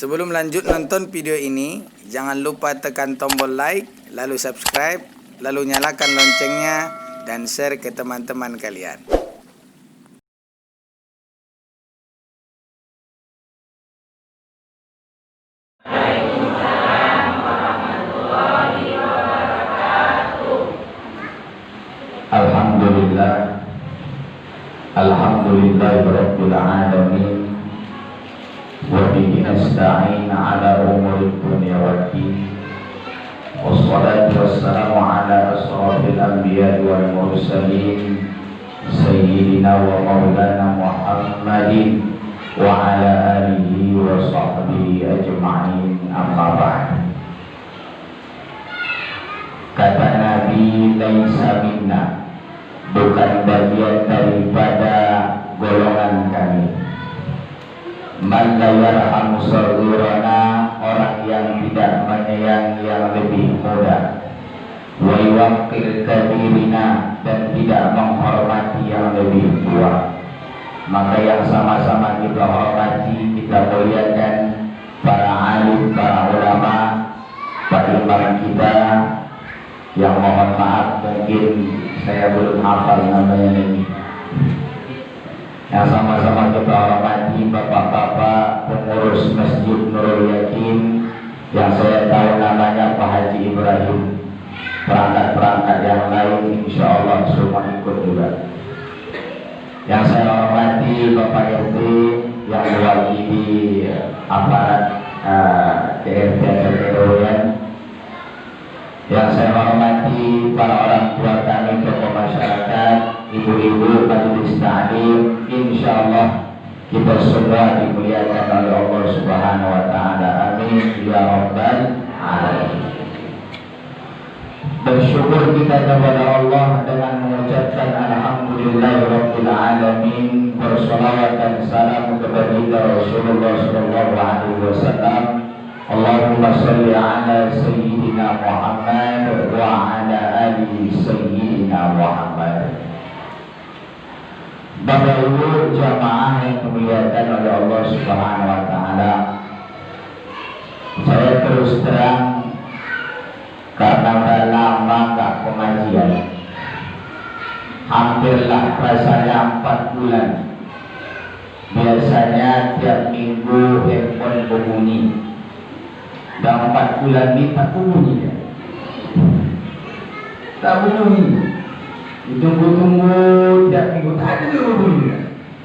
Sebelum lanjut nonton video ini, jangan lupa tekan tombol like, lalu subscribe, lalu nyalakan loncengnya, dan share ke teman-teman kalian. Alhamdulillah, Alhamdulillahirabbil alamin, wa bihi nasta'in ala umuri dunya waddin, wassalatu wassalamu ala asrofil anbiya'i wal mursalin, sayyidina wa maulana Muhammadin wa ala alihi wa sahbihi ajma'in, amma ba'd. Kata Nabi, laisa minna, bukan bagian daripada golongan kami. Man la yarhamu saghirana, orang yang tidak menyayangi yang lebih muda. Wa yuwaqqir kabirina, dan tidak menghormati yang lebih tua. Maka yang sama-sama kita hormati, kita muliakan para alim, para ulama, para imam kita, yang mohon maaf mungkin saya belum hafal namanya ini. Yang sama-sama kita hormati bapak-bapak pengurus Masjid Nurul Yakin, yang saya tahu namanya Pak Haji Ibrahim. Perangkat-perangkat yang lain insya Allah semua ikut juga. Yang saya hormati Bapak RT yang mewakili aparat DRT Keroyan. Yang saya hormati para orang tua kami, tokoh masyarakat, ibu-ibu, majelis taklim, insya Allah kita semua dimuliakan oleh Allah Subhanahu wa Ta'ala. Amin ya rabbal alamin. Bersyukur kita kepada Allah dengan mengucapkan alhamdulillahirabbil alamin, bersolawat dan salam kepada Rasulullah sallallahu alaihi wasallam. Allahumma salli ala sayyidina Muhammad wa ala ali sayyidina Muhammad. Bapak Ibu jamaah yang dimuliakan oleh Allah Subhanahu wa Ta'ala, saya terus terang karena udah lama gak pengajian, hampirlah rasanya 4 bulan. Biasanya tiap minggu handphone berbunyi, dan 4 bulan ini tak bunyi ya. Tak bunyi. Ditunggu-tunggu tiap minggu tak ada bunyi.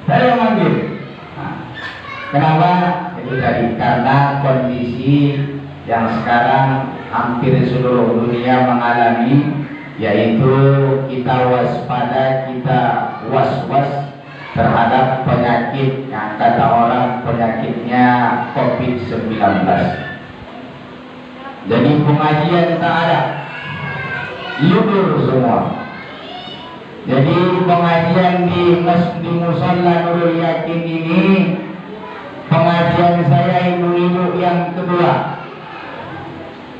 Saya manggil. Kenapa? Itu tadi karena kondisi yang sekarang hampir seluruh dunia mengalami, yaitu kita waspada, kita was-was terhadap penyakit yang kata orang penyakitnya COVID-19. Jadi pengajian tak ada, libur semua. Jadi pengajian di Musholla Nurul Yakin ini, pengajian saya ibu-ibu yang kedua.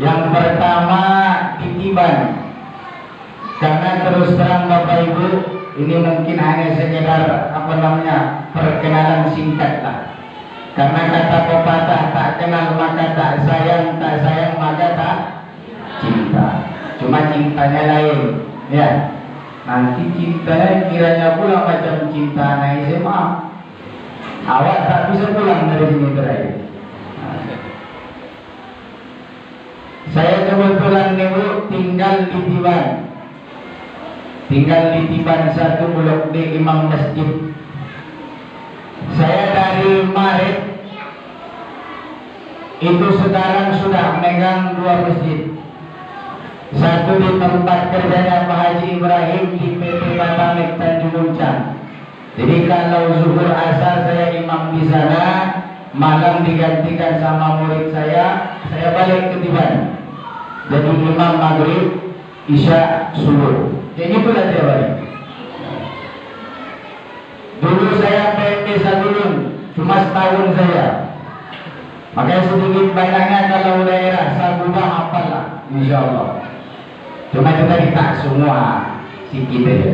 Yang pertama di Tiban. Karena terus terang Bapak Ibu, ini mungkin hanya sekedar perkenalan singkat lah. Karena kata pepatah, tak kenal maka tak sayang maka tak cinta. Cuma cintanya lain, ya. Nanti cintanya kiranya pula macam cinta anak SMA. Awak tak bisa pulang dari sini terakhir. Saya kebetulan nih Bu, tinggal di Tiban. Tinggal di Tiban 1 Blok D Imam Masjid. Saya dari Maret itu sekarang sudah megang 2 masjid. Satu di tempat kerjanya Pak Haji Ibrahim di PT Batamek Tanjung Uncang. Jadi kalau zuhur asar saya imam di sana, malam digantikan sama murid saya balik ke Tiban. Jadi imam maghrib, isya, subuh. Jadi itulah tiap hari. Dulu saya PMP Sadulun, cuma setahun saya. Makanya sedikit banyaknya kalau daerah Sabuba hafal lah, insya Allah. Cuma kita tak semua sikit aja.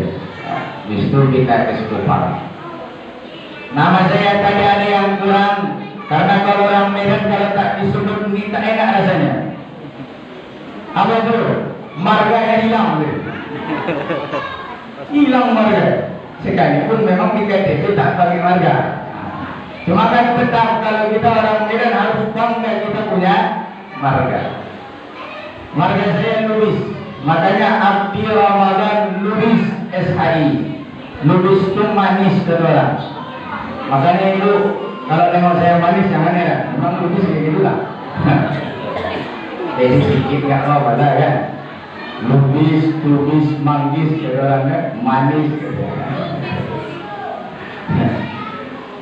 Justru kita kesukupan. Nama saya tadi ada yang kurang, Karena kalau orang Medan kalau tak disudut ini tak enak rasanya. Apa itu? Marganya hilang. Hilang marga. Sekalipun memang di KTP tak pakai marga. Cuma kan tetap kalau kita orang Medan harus bangga kita punya marga. Marga saya Lubis. Makanya Abdi Ramadan Lubis SHI. Lubis itu manis kata orang. Makanya itu kalau tengok saya manis jangan heran. Memang Lubis kayak gitu lah. Jadi sedikit nggak apa apa kan. Lubis, tubis, manggis kata orangnya manis.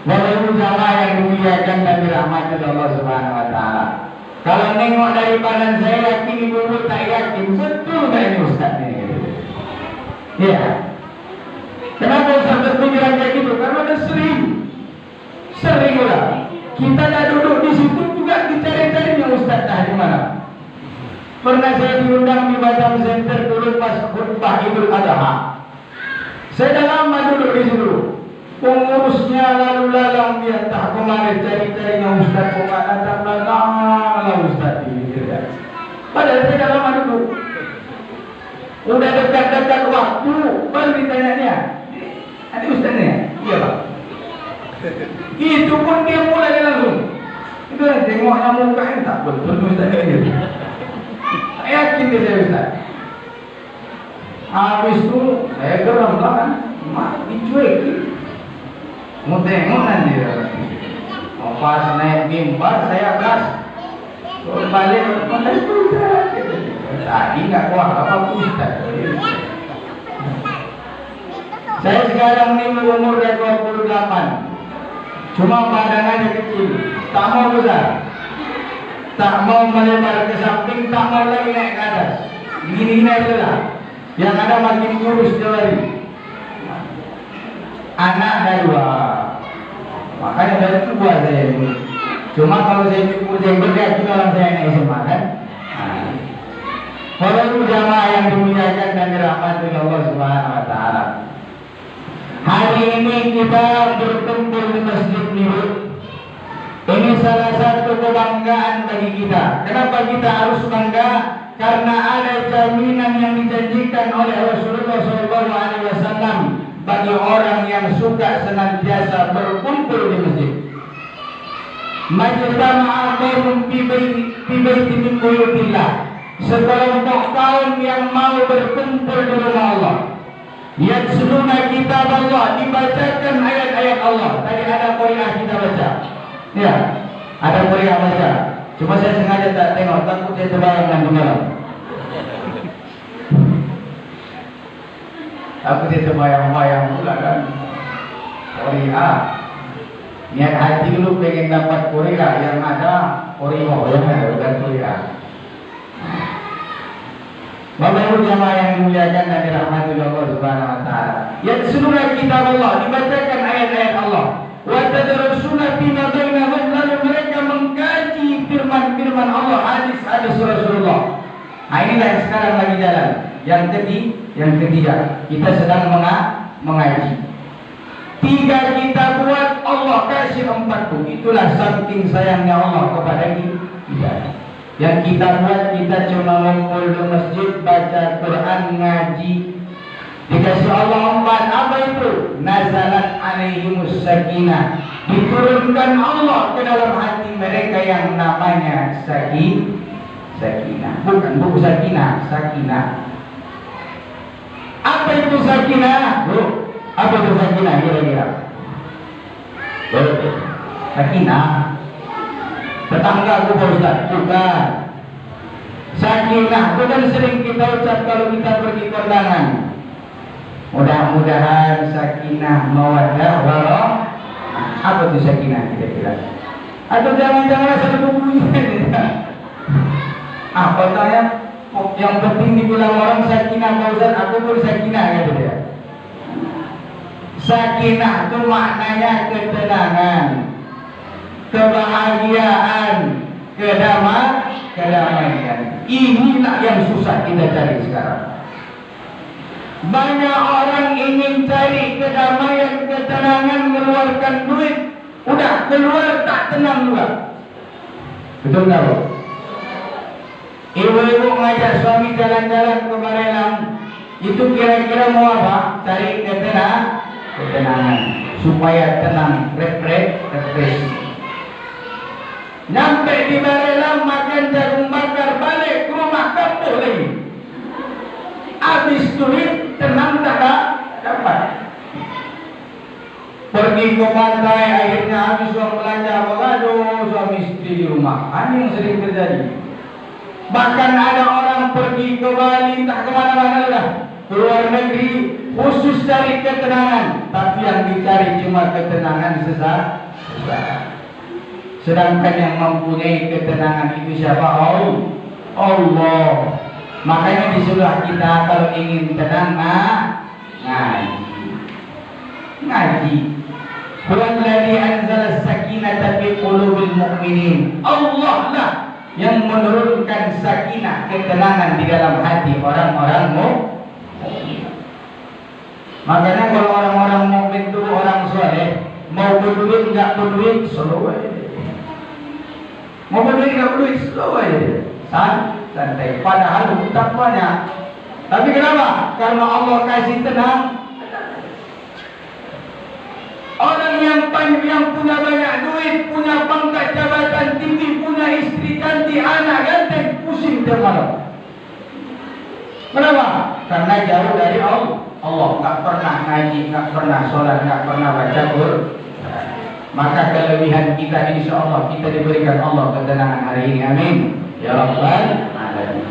Bapak jamaah yang dimuliakan dan dirahmati Allah Subhanahu Wa Taala. Kalau nengok dari badan saya yakin ibu tak yakin betul nggak ini Ustaz ini? Ya. Kenapa Ustaz berpikiran kayak gitu? Karena ada sering udah. Kita dah duduk di situ juga dicari-carinya Ustaz dah di mana? Pernah saya diundang di Batam Center dulu pas khutbah Idul Adha. Saya dah lama duduk di situ. Pengurusnya lalu lalang dia tak kemana cari-carinya Ustaz kemana tak lalang Ustaz ini tidak. Padahal saya dah lama duduk. Udah dekat-dekat waktu baru ditanya dia. Ada Ustaz ni? Iya Pak. Itu pun dia mulai langsung. Itu lah tengoknya mukanya tak betul Ustaz ni. Tak yakin dia saya Ustaz. Habis tu saya geram lah kan. Mak dicuekin. Mau tengok nanti pas naik mimbar saya gas balik tadi nggak kuat apa Ustaz. Saya sekarang ini umur 28, cuma badannya kecil, tak mau besar, tak mau melebar ke samping, tak mau lagi naik ke atas, gini-gini aja lah. Yang ada makin kurus jari. Anak ada 2, makanya dari tua saya ini. Cuma kalau saya cukur jenggot ya kita orang saya naik SMA kan. Kalau jamaah yang dimuliakan dan dirahmati Allah Subhanahu Wa Taala. Hari ini kita berkumpul di Masjid Nurul. Ini salah satu kebanggaan bagi kita. Kenapa kita harus bangga? Karena ada jaminan yang dijanjikan oleh Rasulullah SAW bagi orang yang suka senantiasa berkumpul di masjid. Majtama'a qaumun fi baiti min buyutillah. Sekelompok kaum yang mau berkumpul di rumah Allah. Yatsluna kitab Allah, dibacakan ayat-ayat Allah. Tadi ada qari'ah kita baca. Ya, ada qari'ah baca. Cuma saya sengaja tak tengok, takut saya terbayang nanti malam. Aku tidak bayang-bayang pula kan. Korea. Niat hati dulu pengen dapat Korea, yang ada Oreo, yang ada bukan Korea. Bapak Ibu jamaah yang dimuliakan dan dirahmati Allah Subhanahu Wa Taala. Yatsluna kitab Allah, dibacakan ayat-ayat Allah. Wa tadarrusuna fima bainahum, lalu mereka mengkaji firman-firman Allah, hadis-hadis Rasulullah. Nah, inilah yang sekarang lagi jalan. Yang ketiga, kita sedang mengaji. 3 kita buat, Allah kasih 40. Itulah saking sayangnya Allah kepada kita. Yang kita buat, kita cuma ngumpul di masjid, baca Quran, ngaji. Dikasih Allah 4, apa itu? Nazalat alaihimus sakinah. Diturunkan Allah ke dalam hati mereka yang namanya sakinah. Bukan buku sakinah, sakinah. Apa itu sakinah? Apa itu sakinah kira-kira? Sakinah tetangga aku Pak Ustaz? Bukan. Sakinah itu kan sering kita ucap kalau kita pergi kondangan. Mudah-mudahan sakinah mawaddah warahmah. Apa itu sakinah kira-kira? Atau jangan-jangan asal bunyinya? Apa saya? Yang penting dibilang orang sakinah Pak Ustaz, aku pun sakinah gitu ya. Sakinah itu maknanya ketenangan, kebahagiaan, kedamaian. Inilah yang susah kita cari sekarang. Banyak orang ingin cari kedamaian, ketenangan, mengeluarkan duit, Udah keluar tak tenang juga. Betul nggak Bu? Ibu-ibu ngajak suami jalan-jalan ke Barelang, itu kira-kira mau apa? Cari ketenangan supaya tenang, refresh. Nyampe di Barelang makan jagung bakar, balik ke rumah kampung lagi. Habis duit tenang tak dapat. Pergi ke pantai akhirnya habis uang belanja, aduh suami istri di rumah. Ini yang sering terjadi. Bahkan ada orang pergi ke Bali, entah kemana-mana lah, keluar negeri khusus cari ketenangan, tapi yang dicari cuma ketenangan sesaat. Sedangkan yang mempunyai ketenangan itu siapa? Allah. Makanya disuruh kita kalau ingin tenang ngaji. Huwallazi anzala as-sakinata fi qulubil mu'minin. Allah lah yang menurunkan sakinah, ketenangan di dalam hati orang-orang mukmin. Makanya kalau orang-orang mukmin itu orang soleh, mau berduit enggak berduit slow aja. Mau berduit enggak berduit slow aja. Santai. Padahal hutang banyak. Tapi kenapa? Karena Allah kasih tenang. Orang yang punya banyak duit, punya pangkat jabatan tinggi, punya istri cantik, anak ganteng, pusing tiap malam. Kenapa? Karena jauh dari Allah, nggak pernah ngaji, nggak pernah sholat, nggak pernah baca Quran. Maka kelebihan kita, insya Allah kita diberikan Allah ketenangan hari ini. Amin. Ya Rabbal Alamin.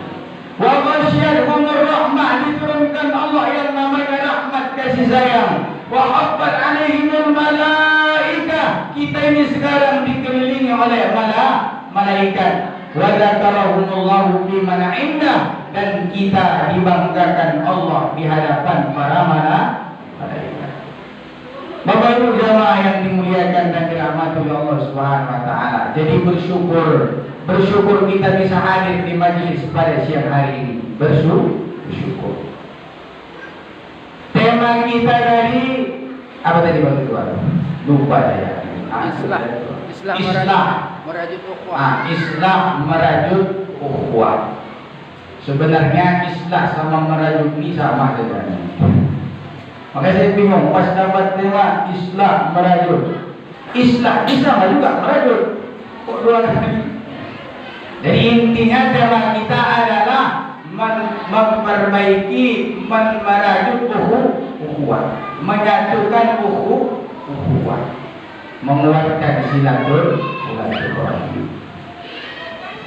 Wa ghasyiyahumur rahmah, diturunkan Allah yang namanya rahmat kasih sayang. Wa haffat alaihimul malaikah, kita ini sekarang dikelilingi oleh malaikat. Wa dzakarahumullahu fi man 'indah, dan kita dibanggakan Allah di hadapan para malaikat. Bapak Ibu jamaah yang dimuliakan dan dirahmati oleh Allah Subhanahu wa taala. Jadi bersyukur kita bisa hadir di majelis pada siang hari ini. Bersyukur. Tema kita dari apa tadi waktu itu? Lupa saya. Islah merajut ukhuwah. Islah merajut ukhuwah. Sebenarnya islah sama merajut ini sama saja. Makanya saya bingung pas dapat tema islah merajut. Islah bisa nggak juga merajut? Kok dua kali? Jadi intinya tema kita adalah memperbaiki, merajut ukhuwah, menyatukan ukhuwah, mengeluarkan silaturahmi.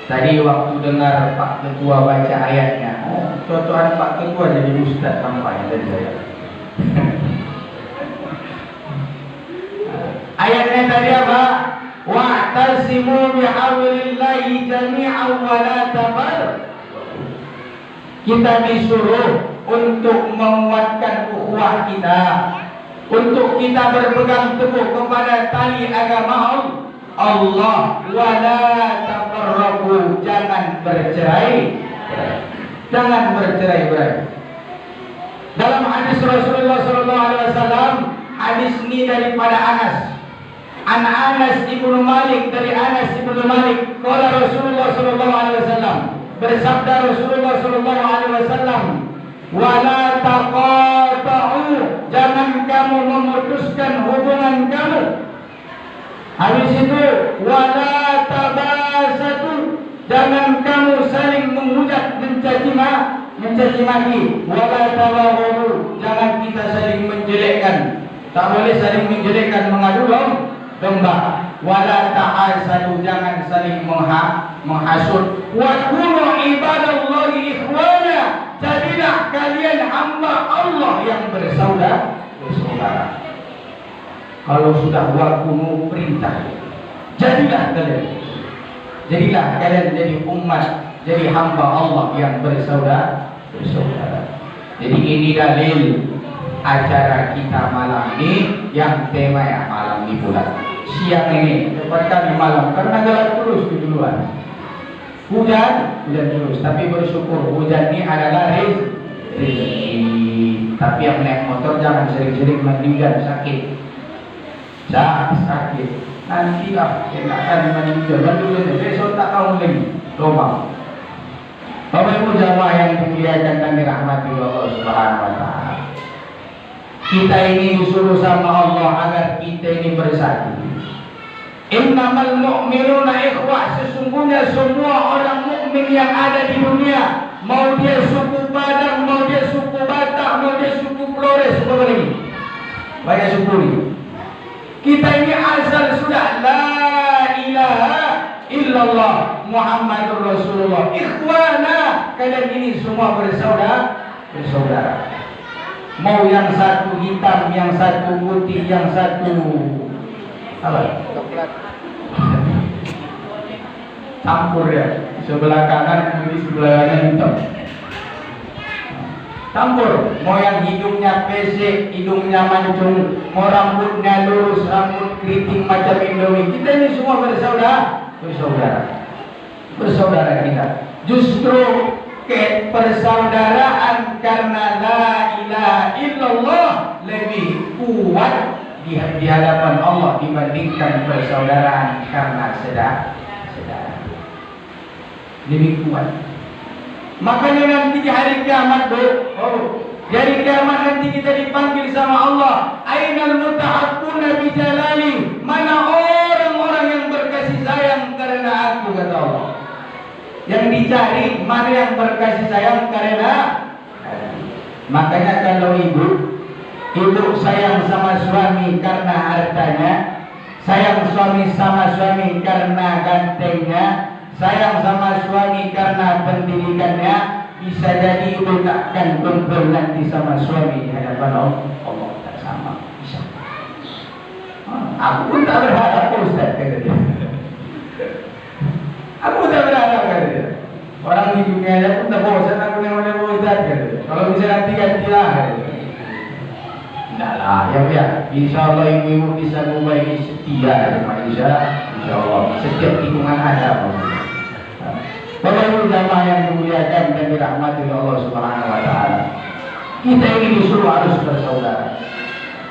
Tadi waktu dengar Pak Ketua baca ayatnya, contohan Pak Ketua jadi ustaz sampai dari saya. Ayatnya tadi apa? Wa'tasimu bihablillahi jami'an wa la tafarraqu. Kita disuruh untuk menguatkan ukhuwah kita, untuk kita berpegang teguh kepada tali agama Allah. Wa la tafarraqu, jangan bercerai-berai. Dalam hadis Rasulullah SAW, hadis ini daripada Anas ibnu Malik, dari Anas ibnu Malik, qala Rasulullah SAW, bersabda Rasulullah SAW, wala taqata'u, jangan kamu memutuskan hubungan kamu. Habis itu wala tabasatu, jangan kamu saling menghujat, mencaci maki. Wala tabaghadu, jangan kita saling menjelekkan. Tak boleh saling menjelekkan, mengadu domba. Wala ta'asadu, jangan saling menghasut. Wa kunu ibadallahi ikhwana, jadilah kalian hamba Allah yang bersaudara. Kalau sudah wa kunu perintah, jadilah kalian jadi umat, jadi hamba Allah yang bersaudara. Jadi ini dalil acara kita malam ini, yang tema ya malam ini pula. Siang ini depan kami malam, karena gelap terus duluan. Hujan terus, tapi bersyukur hujan ini adalah rezeki. Tapi yang naik motor jangan sering-sering meninggal, sakit. nanti enak kan mandi besok tak tahu lagi lomba. Bapak Ibu jamaah yang dimuliakan dan dirahmati Allah Subhanahu wa taala. Kita ini disuruh sama Allah agar kita ini bersatu. Innamal mu'minuna ikhwah, sesungguhnya semua orang mukmin yang ada di dunia, mau dia suku Padang, mau dia suku Batak, mau dia suku Flores, apa lagi? Banyak suku ini. Kita ini asal sudah la ilaha illallah Muhammadur Rasulullah. Ikhwana, kalian ini semua bersaudara. Mau yang satu hitam, yang satu putih, yang satu apa? Campur ya, sebelah kanan putih, sebelah kanan hitam. Campur, mau yang hidungnya pesek, hidungnya mancung, mau rambutnya lurus, rambut keriting macam Indomie. Kita ini semua bersaudara kita. Justru persaudaraan karena la ilaha illallah lebih kuat di hadapan Allah dibandingkan persaudaraan karena saudara. Lebih kuat. Makanya nanti di hari kiamat, di hari kiamat nanti kita dipanggil sama Allah. Ainal mutahabbuna bijalali, mana orang-orang yang berkasih sayang karena aku, kata Allah. Yang dicari mana yang berkasih sayang karena. Makanya kalau ibu sayang sama suami karena hartanya, sayang suami sama suami karena gantengnya, sayang sama suami karena pendidikannya, bisa jadi ibu takkan kumpul nanti sama suami di hadapan Allah, tak sama. Bisa. Aku pun tak berharap, Ustaz, kata dia. Aku tak berharap, kata dia. Orang di dunia aja pun tak bosan aku yang ada Ustaz, kata dia. Kalau bisa nanti gantilah, kata dia. Tidak lah, ya. Insya Allah ibu-ibu bisa membaiki setia dengan Insya Allah. Setiap tikungan ada. Bapak Ibu jamaah yang dimuliakan dan dirahmati Allah Subhanahu wa taala. Kita ini disuruh harus bersaudara.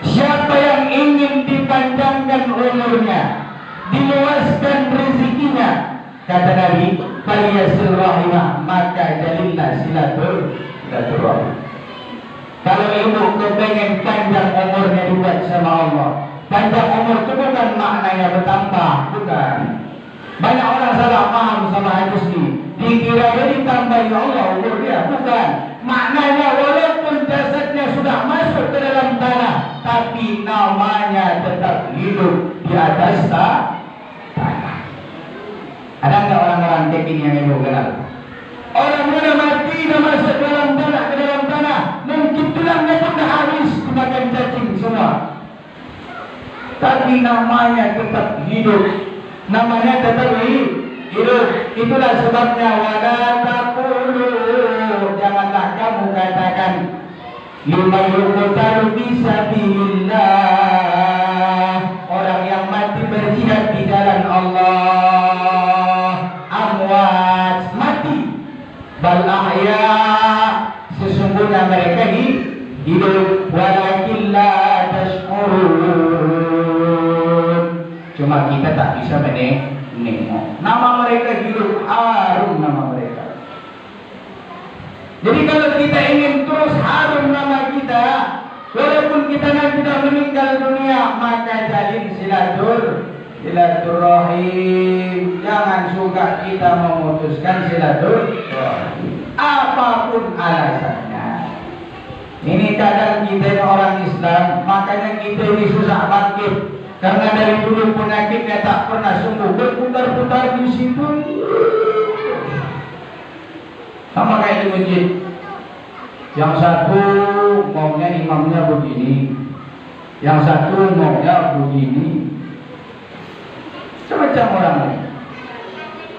Siapa yang ingin dipanjangkan umurnya, diluaskan rezekinya, kata Nabi, falyasil rahimah, maka jalinlah silaturahim. Kalau ibu kepengen panjang umurnya dibuat sama Allah. Panjang umur itu bukan maknanya bertambah, bukan. Banyak orang salah paham sama hadis ini. Dikira ditambah ya Allah umur dia, bukan. Maknanya walaupun jasadnya sudah masuk ke dalam tanah, tapi namanya tetap hidup di atas tanah. Ada nggak orang-orang kayak gini yang ibu kenal? Orang sudah mati, sudah masuk ke dalam tanah, mungkin tulangnya pun dah habis dimakan cacing semua, tapi namanya tetap hidup. Namanya tetap hidup. Itulah sebabnya wala taqulu, janganlah kamu katakan liman yuqtalu fi sabilillah, orang yang mati berjihad di jalan Allah, amwat, mati, bal ahya, sesungguhnya mereka hidup, walakin la tashkurun, cuma kita tak bisa menengok. Nama mereka hidup, harum nama mereka. Jadi kalau kita ingin terus harum nama kita, walaupun kita nanti sudah meninggal dunia, maka jalin silaturahim. Jangan suka kita memutuskan silaturahim, apapun alasannya. Ini kadang kita ini orang Islam, makanya kita ini susah bangkit. Karena dari dulu penyakitnya tak pernah sembuh, berputar-putar di situ. Sama kayak di masjid. Yang satu maunya imamnya begini, yang satu maunya begini. Semacam orang lain.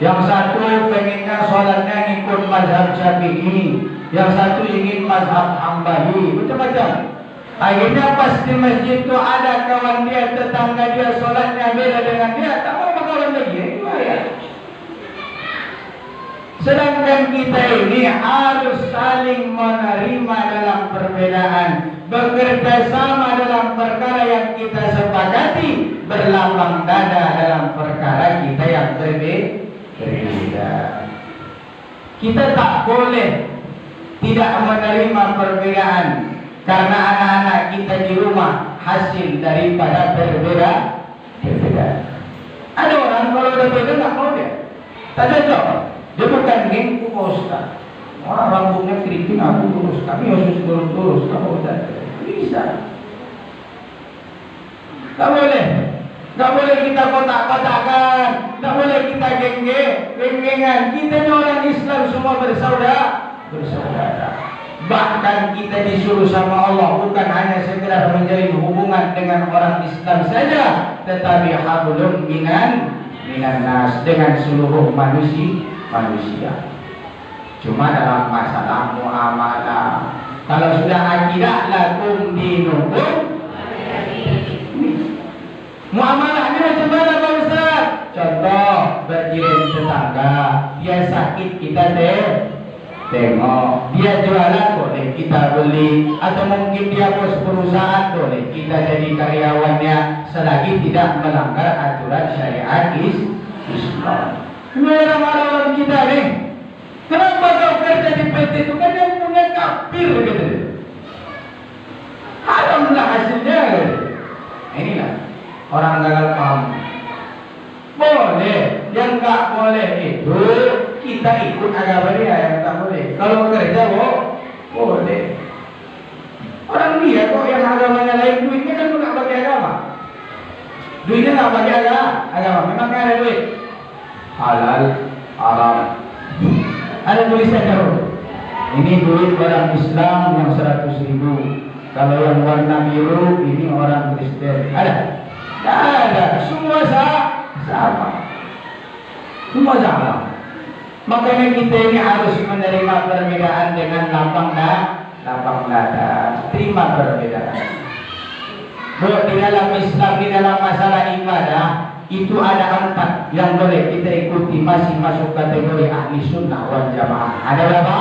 Yang satu pengennya sholatnya ngikut mazhab Syafi'i, yang satu ingin mazhab Hambali, macam-macam. Akhirnya pas di masjid itu ada kawan dia, tetangga dia sholatnya beda dengan dia, tak mau berkawan lagi. Sedangkan kita ini harus saling menerima dalam perbedaan, bekerja sama dalam perkara yang kita sepakati, berlapang dada dalam perkara kita yang berbeda. Kita tak boleh tidak menerima perbedaan, karena anak-anak kita di rumah hasil daripada berbeda. Ada orang kalau udah beda nggak mau dia, tak cocok. Dia bukan gengku Pak Ustaz. Orang rambutnya keriting, aku lurus, kami harus lurus, kamu udah bisa. Tak boleh. Tak boleh kita kotak-kotakan, tak boleh kita geng-gengan. Kita ini orang Islam semua bersaudara. Bahkan kita disuruh sama Allah bukan hanya sekedar menjalin hubungan dengan orang Islam saja, tetapi hablum minan nas, dengan seluruh manusia. Cuma dalam masalah muamalah, kalau sudah akidah lakum dinukum, muamalahnya macam mana Pak Ustaz? Contoh, berjirim tetangga, dia sakit kita tengok, dia jualan boleh kita beli, atau mungkin dia bos perusahaan boleh kita jadi karyawannya, selagi tidak melanggar aturan syariat Islam. Ini orang-orang kita nih, kenapa kau kerja di PT itu kan yang punya kafir gitu? Haramlah hasilnya gitu. Inilah orang gagal paham. Boleh, yang tak boleh itu kita ikut agama dia, yang tak boleh. Kalau kerja boleh. Orang dia kok yang agamanya lain, duitnya kan nggak pakai agama. Duitnya nggak pakai agama. Memangnya ada duit halal, haram. Ada tulisannya. Ini duit orang Islam yang 100.000. Kalau yang warna biru ini orang Kristen. Ada? Tidak ada. Semua sama. Semua sama. Makanya kita ini harus menerima perbedaan dengan lapang dada. Terima perbedaan. Di dalam Islam, di dalam masalah ibadah, itu ada 4 yang boleh kita ikuti, masih masuk kategori ahli sunnah wal jamaah. Ada berapa?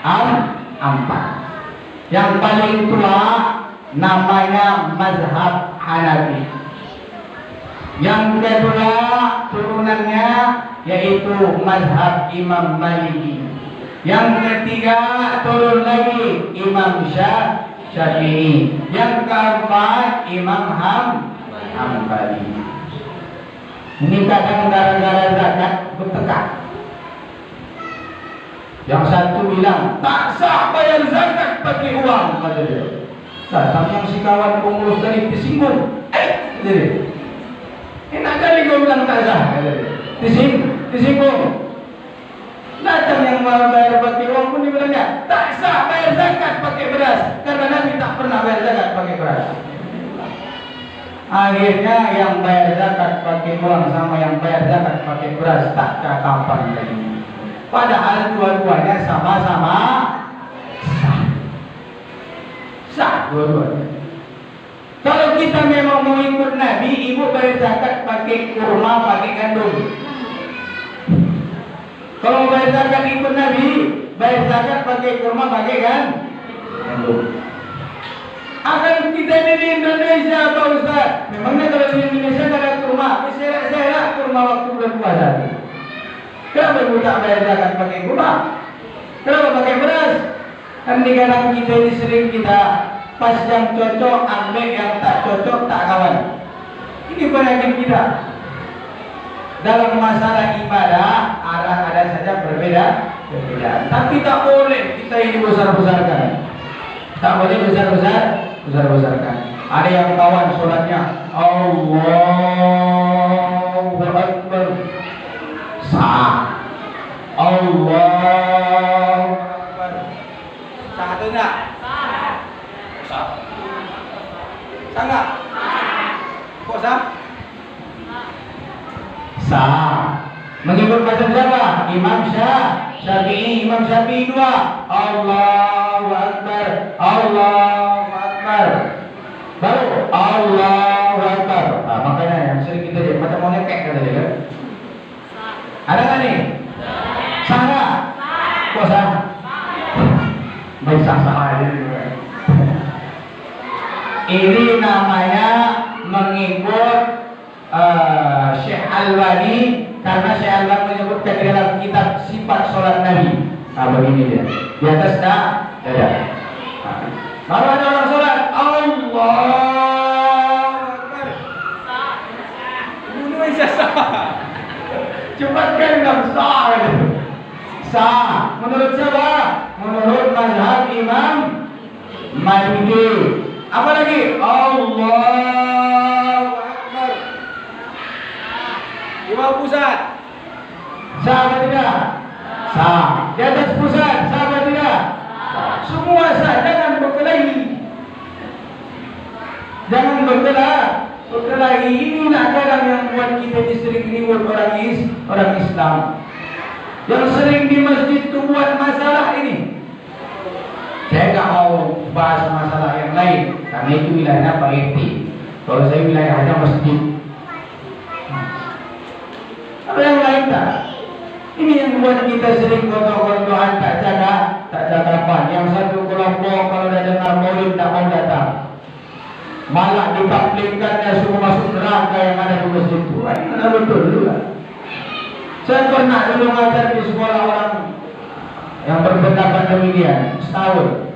4. Yang paling tua namanya mazhab Hanafi. Yang kedua turunannya yaitu mazhab Imam Maliki. Yang ketiga turun lagi Imam Syafi'i. Yang keempat Imam Hambali. Ini kadang gara-gara zakat bertekad. Yang satu bilang tak sah bayar zakat pakai uang, kata dia. Datang yang si kawan pengurus tadi disinggung. Jadi enak kali kau bilang tak sah, kata dia. Disinggung. Datang yang mau bayar pakai uang pun dibilangnya tak sah bayar zakat pakai beras, karena Nabi tak pernah bayar zakat pakai beras. Akhirnya yang bayar zakat pakai uang sama yang bayar zakat pakai beras tak cakapan lagi. Padahal dua-duanya sama-sama sah dua-duanya. Kalau kita memang mau ikut Nabi, ibu bayar zakat pakai kurma, pakai gandum. Kalau bayar zakat ikut Nabi, bayar zakat pakai kurma, pakai gandum. Akan kita di Indonesia Pak Ustaz, memangnya kalau di Indonesia tidak ada kurma, serak-serak kurma waktu bulan puasa. Kenapa ibu tak bayar zakat pakai kurma? Kenapa pakai beras? Kan di kanan kita ini sering kita pas yang cocok ambil, yang tak cocok tak kawan. Ini penyakit kita. Dalam masalah ibadah ada saja perbedaan. Tapi tak boleh kita ini besar-besarkan. Tak boleh besar-besarkan. Ada yang kawan sholatnya Allahu Akbar, sah. Allahu Akbar, sah atau enggak? Sah. Sah enggak? Kok sah? Sah. Mengikut macam siapa? Imam Syafi'i. Imam Syafi'i 2. Allahu Akbar, Allahu Akbar, baru Allahu Akbar. Nah, makanya yang sering kita lihat macam mau nekek kata dia kan? Ada nggak nih? Sah nggak? Kok sah? Baik sah aja. Ini namanya mengikut Syekh Albani, karena Syekh Albani menyebutkan di dalam kitab sifat sholat Nabi. Nah begini dia, di atas dada. Baru ada orang sholat, Allah Akbar. Ini bisa sah. Cepatkan dong sah. Sah. Menurut siapa? Menurut mazhab Imam Maliki. Apa lagi? Allah Akbar. Imam pusat. Sah atau tidak? Sah. Di atas pusat, sah atau tidak? Semua sah. Jangan berkelahi. Jangan berkelahi. Inilah kadang yang buat kita sering ribut orang Islam. Yang sering di masjid itu buat masalah ini. Saya nggak mau bahas masalah yang lain, karena itu wilayahnya Pak RT. Kalau saya wilayahnya masjid. Apa yang lain tak? Ini yang buat kita sering gontok-gontokan, tak jaga pan. Yang satu kelompok kalau dah dengar maulid tak mau datang. Malah ditaklifkannya suruh masuk neraka yang ada di masjid itu. Ini mana betul juga. Saya pernah dulu ngajar di sekolah orang yang berpendapat demikian setahun.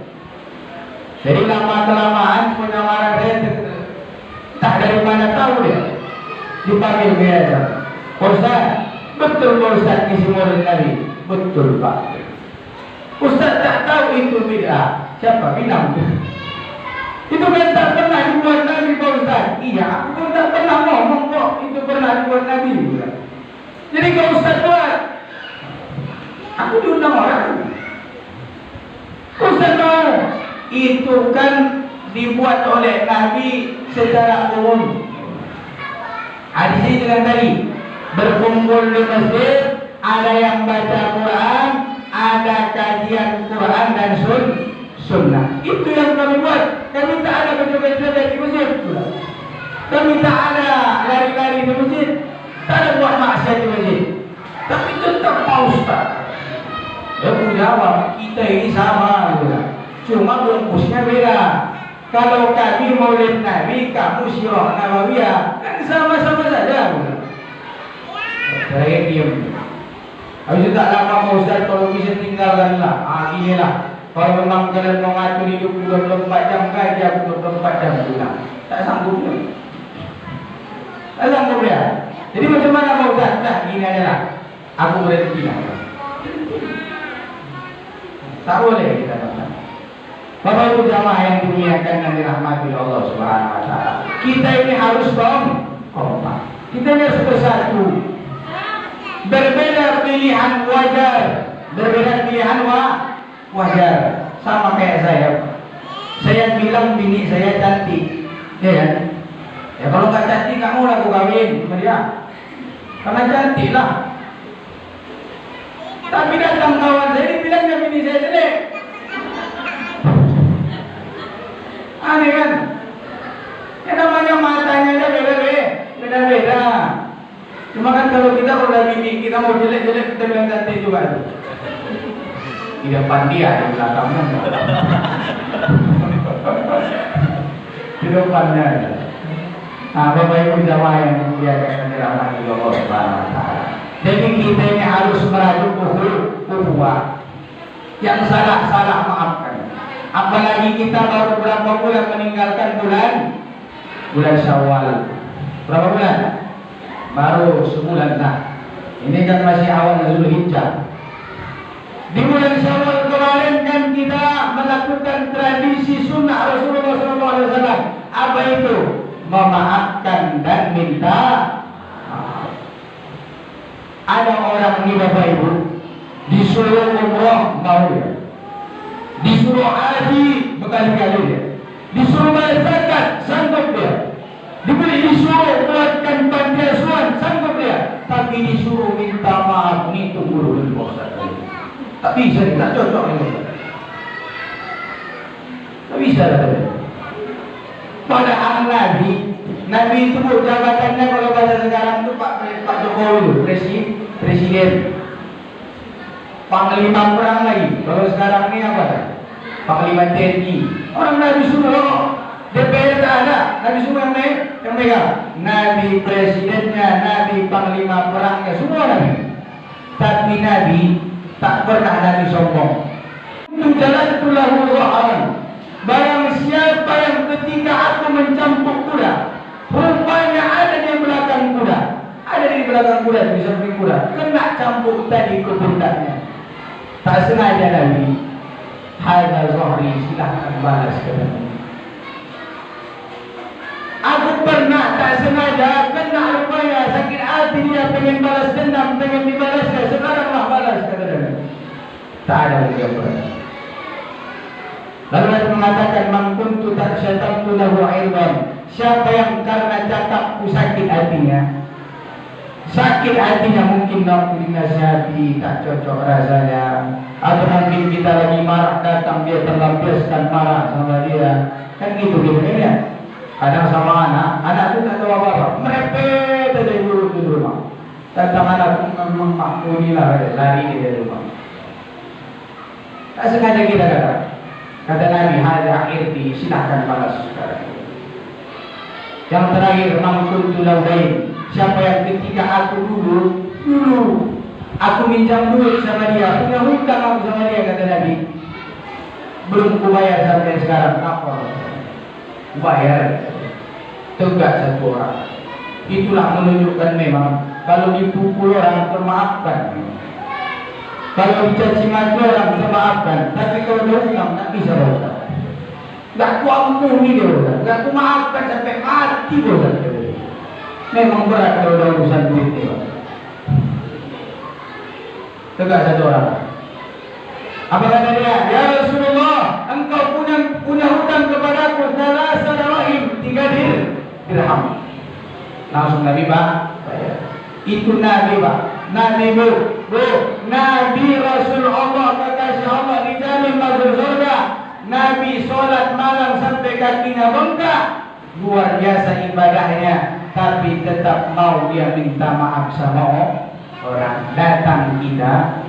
Jadi lama-kelamaan penyamaran saya tak dari mana tahu dia. Dipanggil dia aja. Ustaz, betul Pak Ustaz isi maulid Nabi? Betul Pak. Ustaz tak tahu itu bid'ah. Siapa bilang? Itu kan tak pernah dibuat Nabi Pak Ustaz. Iya, aku pun tak pernah ngomong kok itu pernah dibuat Nabi juga. Jadi kalau Ustaz buat, aku diundang orang. Ustaz mau, itu kan dibuat oleh Nabi secara umum. Di sini dengan tadi berkumpul di masjid, ada yang baca Quran, ada kajian Quran dan sunnah. Itu yang kami buat. Kami tak ada baju-baju di masjid. Kami tak ada lari-lari di masjid. Tak ada buat maksiat di masjid. Tapi tetap Pak Ustaz. Ya jawab, kita ini sama juga. Cuma bungkusnya beda. Kalau kami maulid Nabi, kamu sirah Nabawiyah, kan sama-sama saja. Saya diam. Habis itu tak lama Pak Ustaz, kalau bisa tinggalkanlah. Inilah. Kalau memang kalian mau ngatur hidup 24 jam gaji, aku 24 jam pulang. Tak sanggup ya. Tak sanggup ya. Jadi macam mana Pak Ustaz? Nah, ini adalah aku berhenti lah. Tak boleh kita katakan. Bapak Ibu jamaah yang dimuliakan dan dirahmati Allah Subhanahu wa taala. Kita ini harus kompak. Kita ini harus bersatu. Berbeda pilihan wajar. Berbeda pilihan wajar. Sama kayak saya. Saya bilang bini saya cantik. Ya kan? Ya kalau nggak cantik nggak mau aku kawin sama dia. Karena cantik lah. Tapi datang kawan saya dibilangnya bini saya jelek. Aneh kan? Ya namanya matanya aja beda-beda. Cuma kan kalau kita udah bini kita mau jelek-jelek kita bilang cantik juga. Di depan dia, di belakangnya. Di depannya. Nah, Bapak Ibu jamaah yang dimuliakan dan dirahmati Allah Subhanahu wa taala. Jadi kita ini harus merajuk ukhuwah. Yang salah maafkan. Apalagi kita baru berapa bulan meninggalkan bulan Syawal. Berapa bulan? Baru sebulan lah. Ini kan masih awal Zulhijjah. Di bulan Syawal kemarin kan kita melakukan tradisi sunnah Rasulullah SAW. Apa itu? Memaafkan dan minta maaf. Ada orang nih Bapak Ibu disuruh umroh mau ya, disuruh haji berkali-kali dia, disuruh bayar zakat sanggup dia, disuruh buatkan panti asuhan sanggup dia, tapi disuruh minta maaf nih tunggu dulu Pak Ustaz. Tak bisa, tak cocok ini. Tak bisa lah. Padahal Nabi itu jabatannya kalau bahasa sekarang itu Pak Jokowi itu presiden, panglima perang lagi. Kalau sekarang ini apa? Panglima TNI. Orang Nabi suruh DPR tak ada, Nabi semua yang megang. Nabi presidennya, Nabi panglima perangnya, semua Nabi. Tapi Nabi tak pernah Nabi sombong. Jalantulahu zaharan. Barang siapa yang ketika aku mencampuk kuda, rupanya ada di belakang kuda, ada di belakang kuda, di samping kuda, kena campuk tadi ke pundaknya. Tak sengaja Nabi, hadza zahri, silahkan balas kepada. Aku pernah tak sengaja kena rupanya sakit hati dia pengen balas dendam, pengen dibalaskan, sekaranglah balas kata Nabi. Tak ada lagi apa. Lalu Nabi mengatakan, man kuntu taksyatamtu lahu irban. Siapa yang karena cakapku sakit hatinya, mungkin nak dinasihati tak cocok rasanya, atau mungkin kita lagi marah datang dia terlampiaskan marah sama dia, kan gitu ya. Kadang sama anak itu tak tahu apa-apa, merepet aja dulu di rumah. Datang anak memang makmunilah, lari dari rumah. Tak sengaja kita kata Nabi, hadza akhirti, silahkan balas sekarang. Yang terakhir, man kuntu laudain. Siapa yang ketika aku dulu aku minjam duit sama dia, punya hutang aku sama dia, kata Nabi, belum kubayar sampai sekarang. Apa? Bayar. Tegak satu orang. Itulah menunjukkan memang kalau dipukul orang termaafkan, kalau dicaci maki orang termaafkan, tapi kalau dia hutang tak bisa Ustaz. Tak ku ampuni dia Ustaz, tak ku maafkan sampai mati Ustaz. Memang berat kalau ada urusan duit dia. Tegak satu orang. Apa kata dia? Ya Rasulullah, engkau punya hutang kepadaku salah rahim 3 dirham. Langsung Nabi bayar. Itu Nabi Nabi Nabi Rasul Allah, kekasih Allah, dijamin masuk surga. Nabi sholat malam sampai kakinya bengkak, luar biasa ibadahnya, tapi tetap mau dia minta maaf sama orang. Datang kita,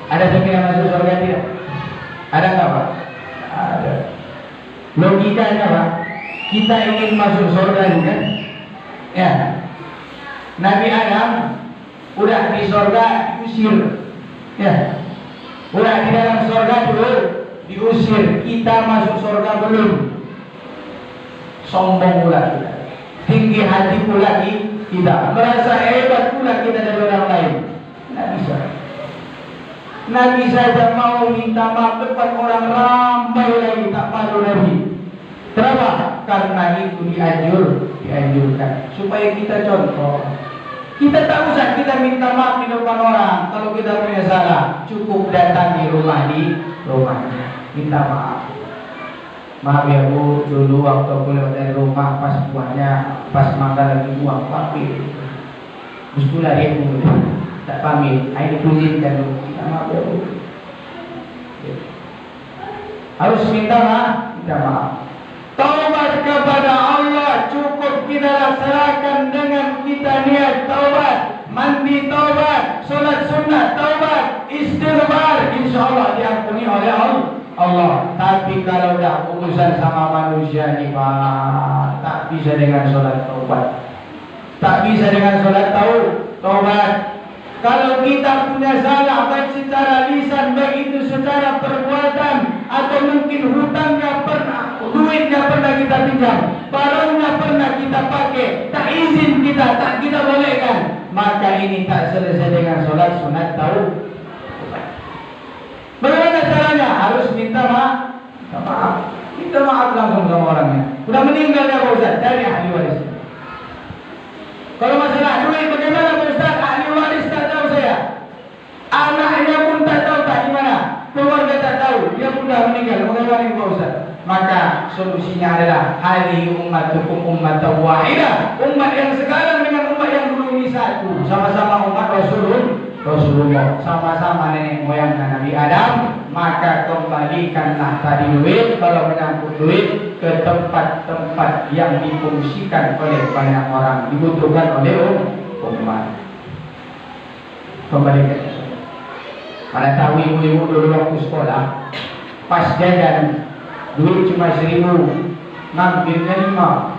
ada yang masuk surga tidak? Ada nggak Pak? Ada. Logikanya Pak, kita ingin masuk surga kan? Ya. Nabi Adam udah di surga diusir, ya. Udah di dalam surga dulu diusir. Kita masuk surga belum. Sombong pula kita, tinggi hati pula kita, merasa hebat pula kita dari orang lain. Nggak bisa. Nabi saja mau minta maaf depan orang ramai lagi, tak malu Nabi. Kenapa? Karena itu dianjurkan supaya kita contoh. Kita tak usah kita minta maaf di depan orang. Kalau kita punya salah, cukup datang di rumahnya, minta maaf. Maaf ya Bu, dulu waktu pulang dari rumah pas buahnya, pas makan lagi buang papir, terus pula dia tak pamit, air ditunjukkan dulu. Maaf ya Bu. Harus minta maaf. Taubat kepada Allah cukup kita laksanakan dengan kita niat taubat, mandi taubat, solat sunnah taubat, istighfar, insya Allah diampuni oleh Allah. Tapi kalau dah urusan sama manusia ni Pak, tak bisa dengan solat taubat, tak bisa dengan solat taubat. Kalau kita punya salah baik secara lisan, baik itu secara perbuatan, atau mungkin hutangnya pernah, duitnya pernah kita pinjam, barangnya pernah kita pakai, tak izin kita, tak kita bolehkan, maka ini tak selesai dengan solat sunat taubat. Bagaimana caranya? Harus minta maaf. Minta maaf langsung sama orangnya. Sudah meninggal ya Pak Ustaz, cari ahli waris. Kalau masalah duit bagaimana Pak Ustaz? Ahli waris tak tahu saya. Anaknya pun tak tahu tak di mana. Keluarga tak tahu. Dia pun dah meninggal. Bagaimana Pak Ustaz? Maka solusinya adalah hadhihi ummatukum ummatan wahidah. Umat yang sekarang dengan umat yang dulu ini satu. Sama-sama umat Rasulullah, sama-sama nenek moyang Nabi Adam. Maka kembalikanlah tadi duit, kalau menyangkut duit, ke tempat-tempat yang difungsikan oleh banyak orang, dibutuhkan oleh umat. Kembalikan. Pada tahu ibu-ibu dulu waktu sekolah, pas jajan duit cuma 1.000, ngambilnya 5.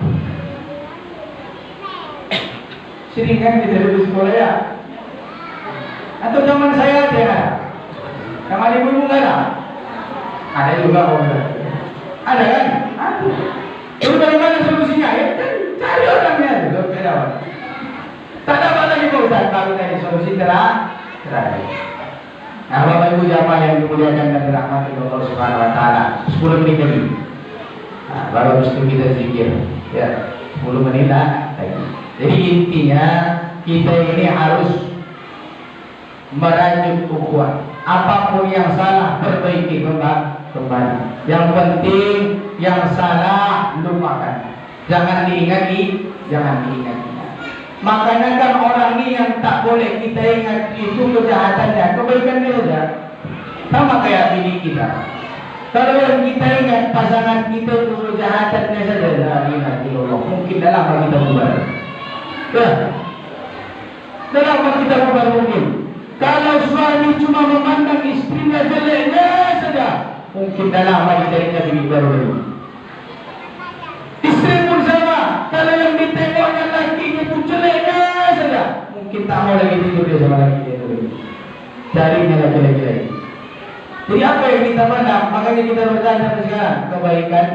Sering kan kita dulu sekolah ya? Atau zaman saya aja ya? Zaman ibu-ibu nggak ada? Ada juga orang. Ada kan? Ada. Itu bagaimana solusinya? Ya cari orangnya itu, beda orang. Tak dapat lagi Pak Ustaz, baru tadi solusi terakhir. Nah, Bapak Ibu jamaah yang dimuliakan dan dirahmati Allah Subhanahu Wa Taala, 10 menit lagi. Nah, baru habis itu kita zikir. Ya, 10 menit lagi. Jadi intinya kita ini harus merajuk ukhuwah. Apapun yang salah perbaiki kembali. Yang penting yang salah lupakan. Jangan diingati. Makanya kan orang ini yang tak boleh kita ingat itu kejahatannya, kebaikannya saja. Sama kayak bini kita. Kalau yang kita ingat pasangan kita itu kejahatannya saja, ingat Allah. Mungkin dah lama kita bubar. Dah lama kita bubar mungkin. Kalau suami cuma memandang istrinya jeleknya saja, mungkin dah lama kita bini baru. Istri pun sama. Kalau yang ditengoknya lakinya itu jeleknya saja, mungkin tak mau lagi tidur dia sama laki dia itu. Carinya lagi. Jadi apa yang kita pandang? Makanya kita bertanya sekarang kebaikan.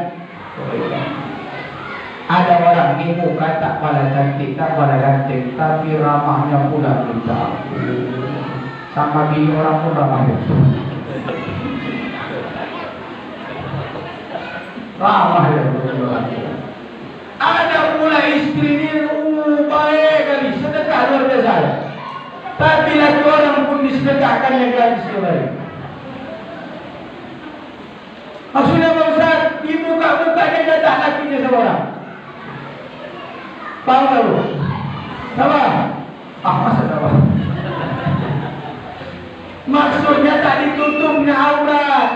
Ada orang di muka tak pada cantik, tak pada ganteng, tapi ramahnya pula kita. Sama bini orang pun ramahnya. Ramah ya. Ada pula istri ini baik kali, sedekah luar biasa. Tapi lagi orang pun disedekahkan yang gratis kembali. Maksudnya Pak Ustaz, di muka-mukanya datang lakinya sama orang. Paham tak lu? Sama? Masa sama? Maksudnya tak ditutupnya aurat.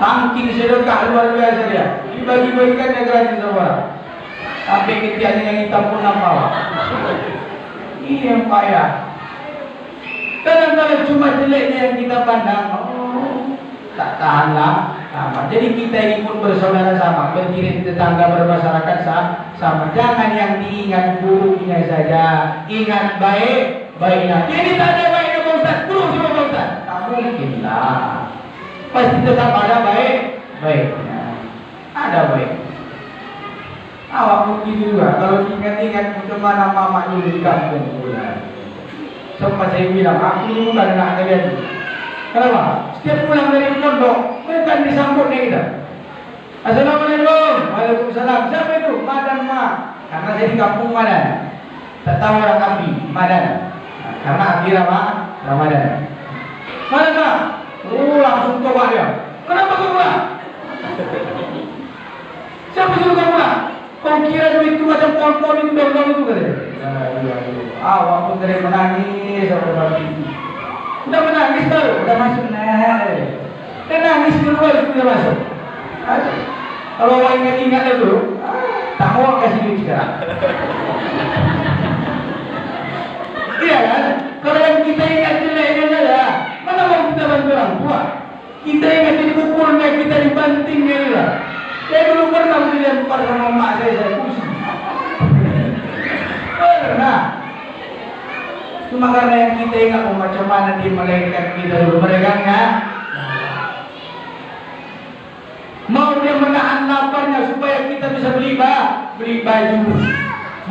Tangking sedekah luar biasa dia. Dibagi-bagikan yang gratis sama orang. Sampai ketiaknya yang hitam pun nampak. Ini yang payah. Kadang-kadang cuma jeleknya yang kita pandang. Tak tahanlah. Jadi kita ini pun bersaudara sama, berdiri tetangga, bermasyarakat sama. Jangan yang diingat buruknya saja, ingat baiknya. Jadi tak ada baiknya Pak Ustaz, buruk sama Pak Ustaz. Tak mungkin lah. Pasti tetap ada baiknya. Ada baik. Awak mungkin juga kalau ingat-ingat bagaimana mama dulu di kampung pula. Sempat saya bilang, aku ini bukan anak kalian. Kenapa? Setiap pulang dari pondok, bukan disambut nih kita. Assalamualaikum. Waalaikumsalam. Siapa itu? Madan Ma. Karena saya di kampung Madan. Tak tahu orang Abi, Madan. Karena Abi Ramadan. Madan Ma. Langsung coba dia. Kenapa kau pulang? Siapa suruh kau pulang? Kau kira duit itu macam pohon-pohon itu daun-daun itu katanya? Awak pun dari menangis sampai udah menangis baru, udah masuk dan nangis keluar sudah masuk. Kalau awak ingat dulu, tak mau kasih duit sekarang. Iya kan? Kalau yang kita ingat jeleknya saja, mana mau kita bantu orang tua? Kita ingat dipukulnya, kita dibantingnya lah. Saya dulu pernah dilempar sama mak saya pusing. Pernah. Cuma karena yang kita ingat macam mana dia melahirkan kita dulu, mereka enggak mau dia menahan laparnya supaya kita bisa beli baju.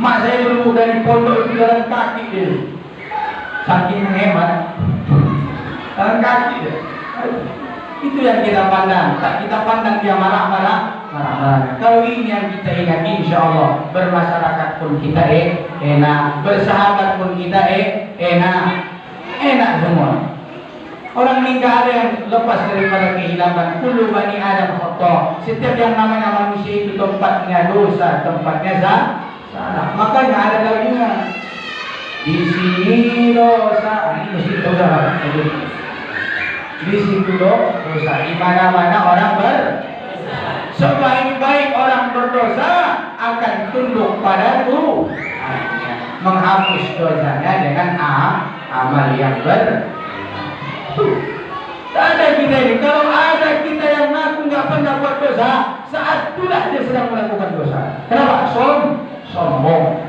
Mak saya dulu dari pondok itu jalan kaki dia, saking menghemat jalan kaki dia. Itu yang kita pandang, tak kita pandang dia marah-marah. Kalau ini yang kita ingat, insya Allah bermasyarakat pun kita enak, bersahabat pun kita enak semua. Orang ini gak ada yang lepas daripada kehilapan. Kullu bani Adam khata'. Setiap yang namanya manusia itu tempatnya dosa, tempatnya salah. Makanya ada lagunya. Di sini dosa, ini mesti dosa. Di situ dosa. Di mana-mana orang sebaik-baik orang berdosa akan tunduk pada Tuhan, menghapus dosanya dengan amal yang tak ada kita ini. Kalau ada kita yang ngaku nggak dosa, saat itulah dia sedang melakukan dosa. Kenapa? Sombong.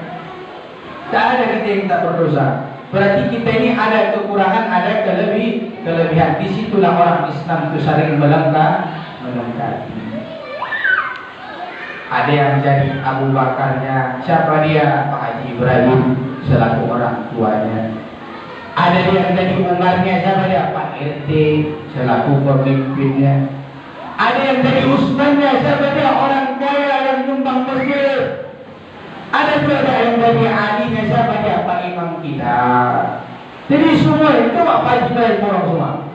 Tak ada kita yang tak berdosa. Berarti kita ini ada kekurangan, ada kelebihan. Disitulah orang Islam itu saling melengkapi. Ada yang jadi Abu Bakarnya, siapa dia? Pak Haji Ibrahim selaku orang tuanya. Ada yang jadi Umarnya, siapa dia? Pak RT selaku pemimpinnya. Ada yang jadi Usmannya, siapa dia? Orang kaya yang nyumbang masjid. Ada juga yang dari alinya, siapa dia? Pak Imam kita. Jadi semua itu Pak Haji Ibrahim orang semua.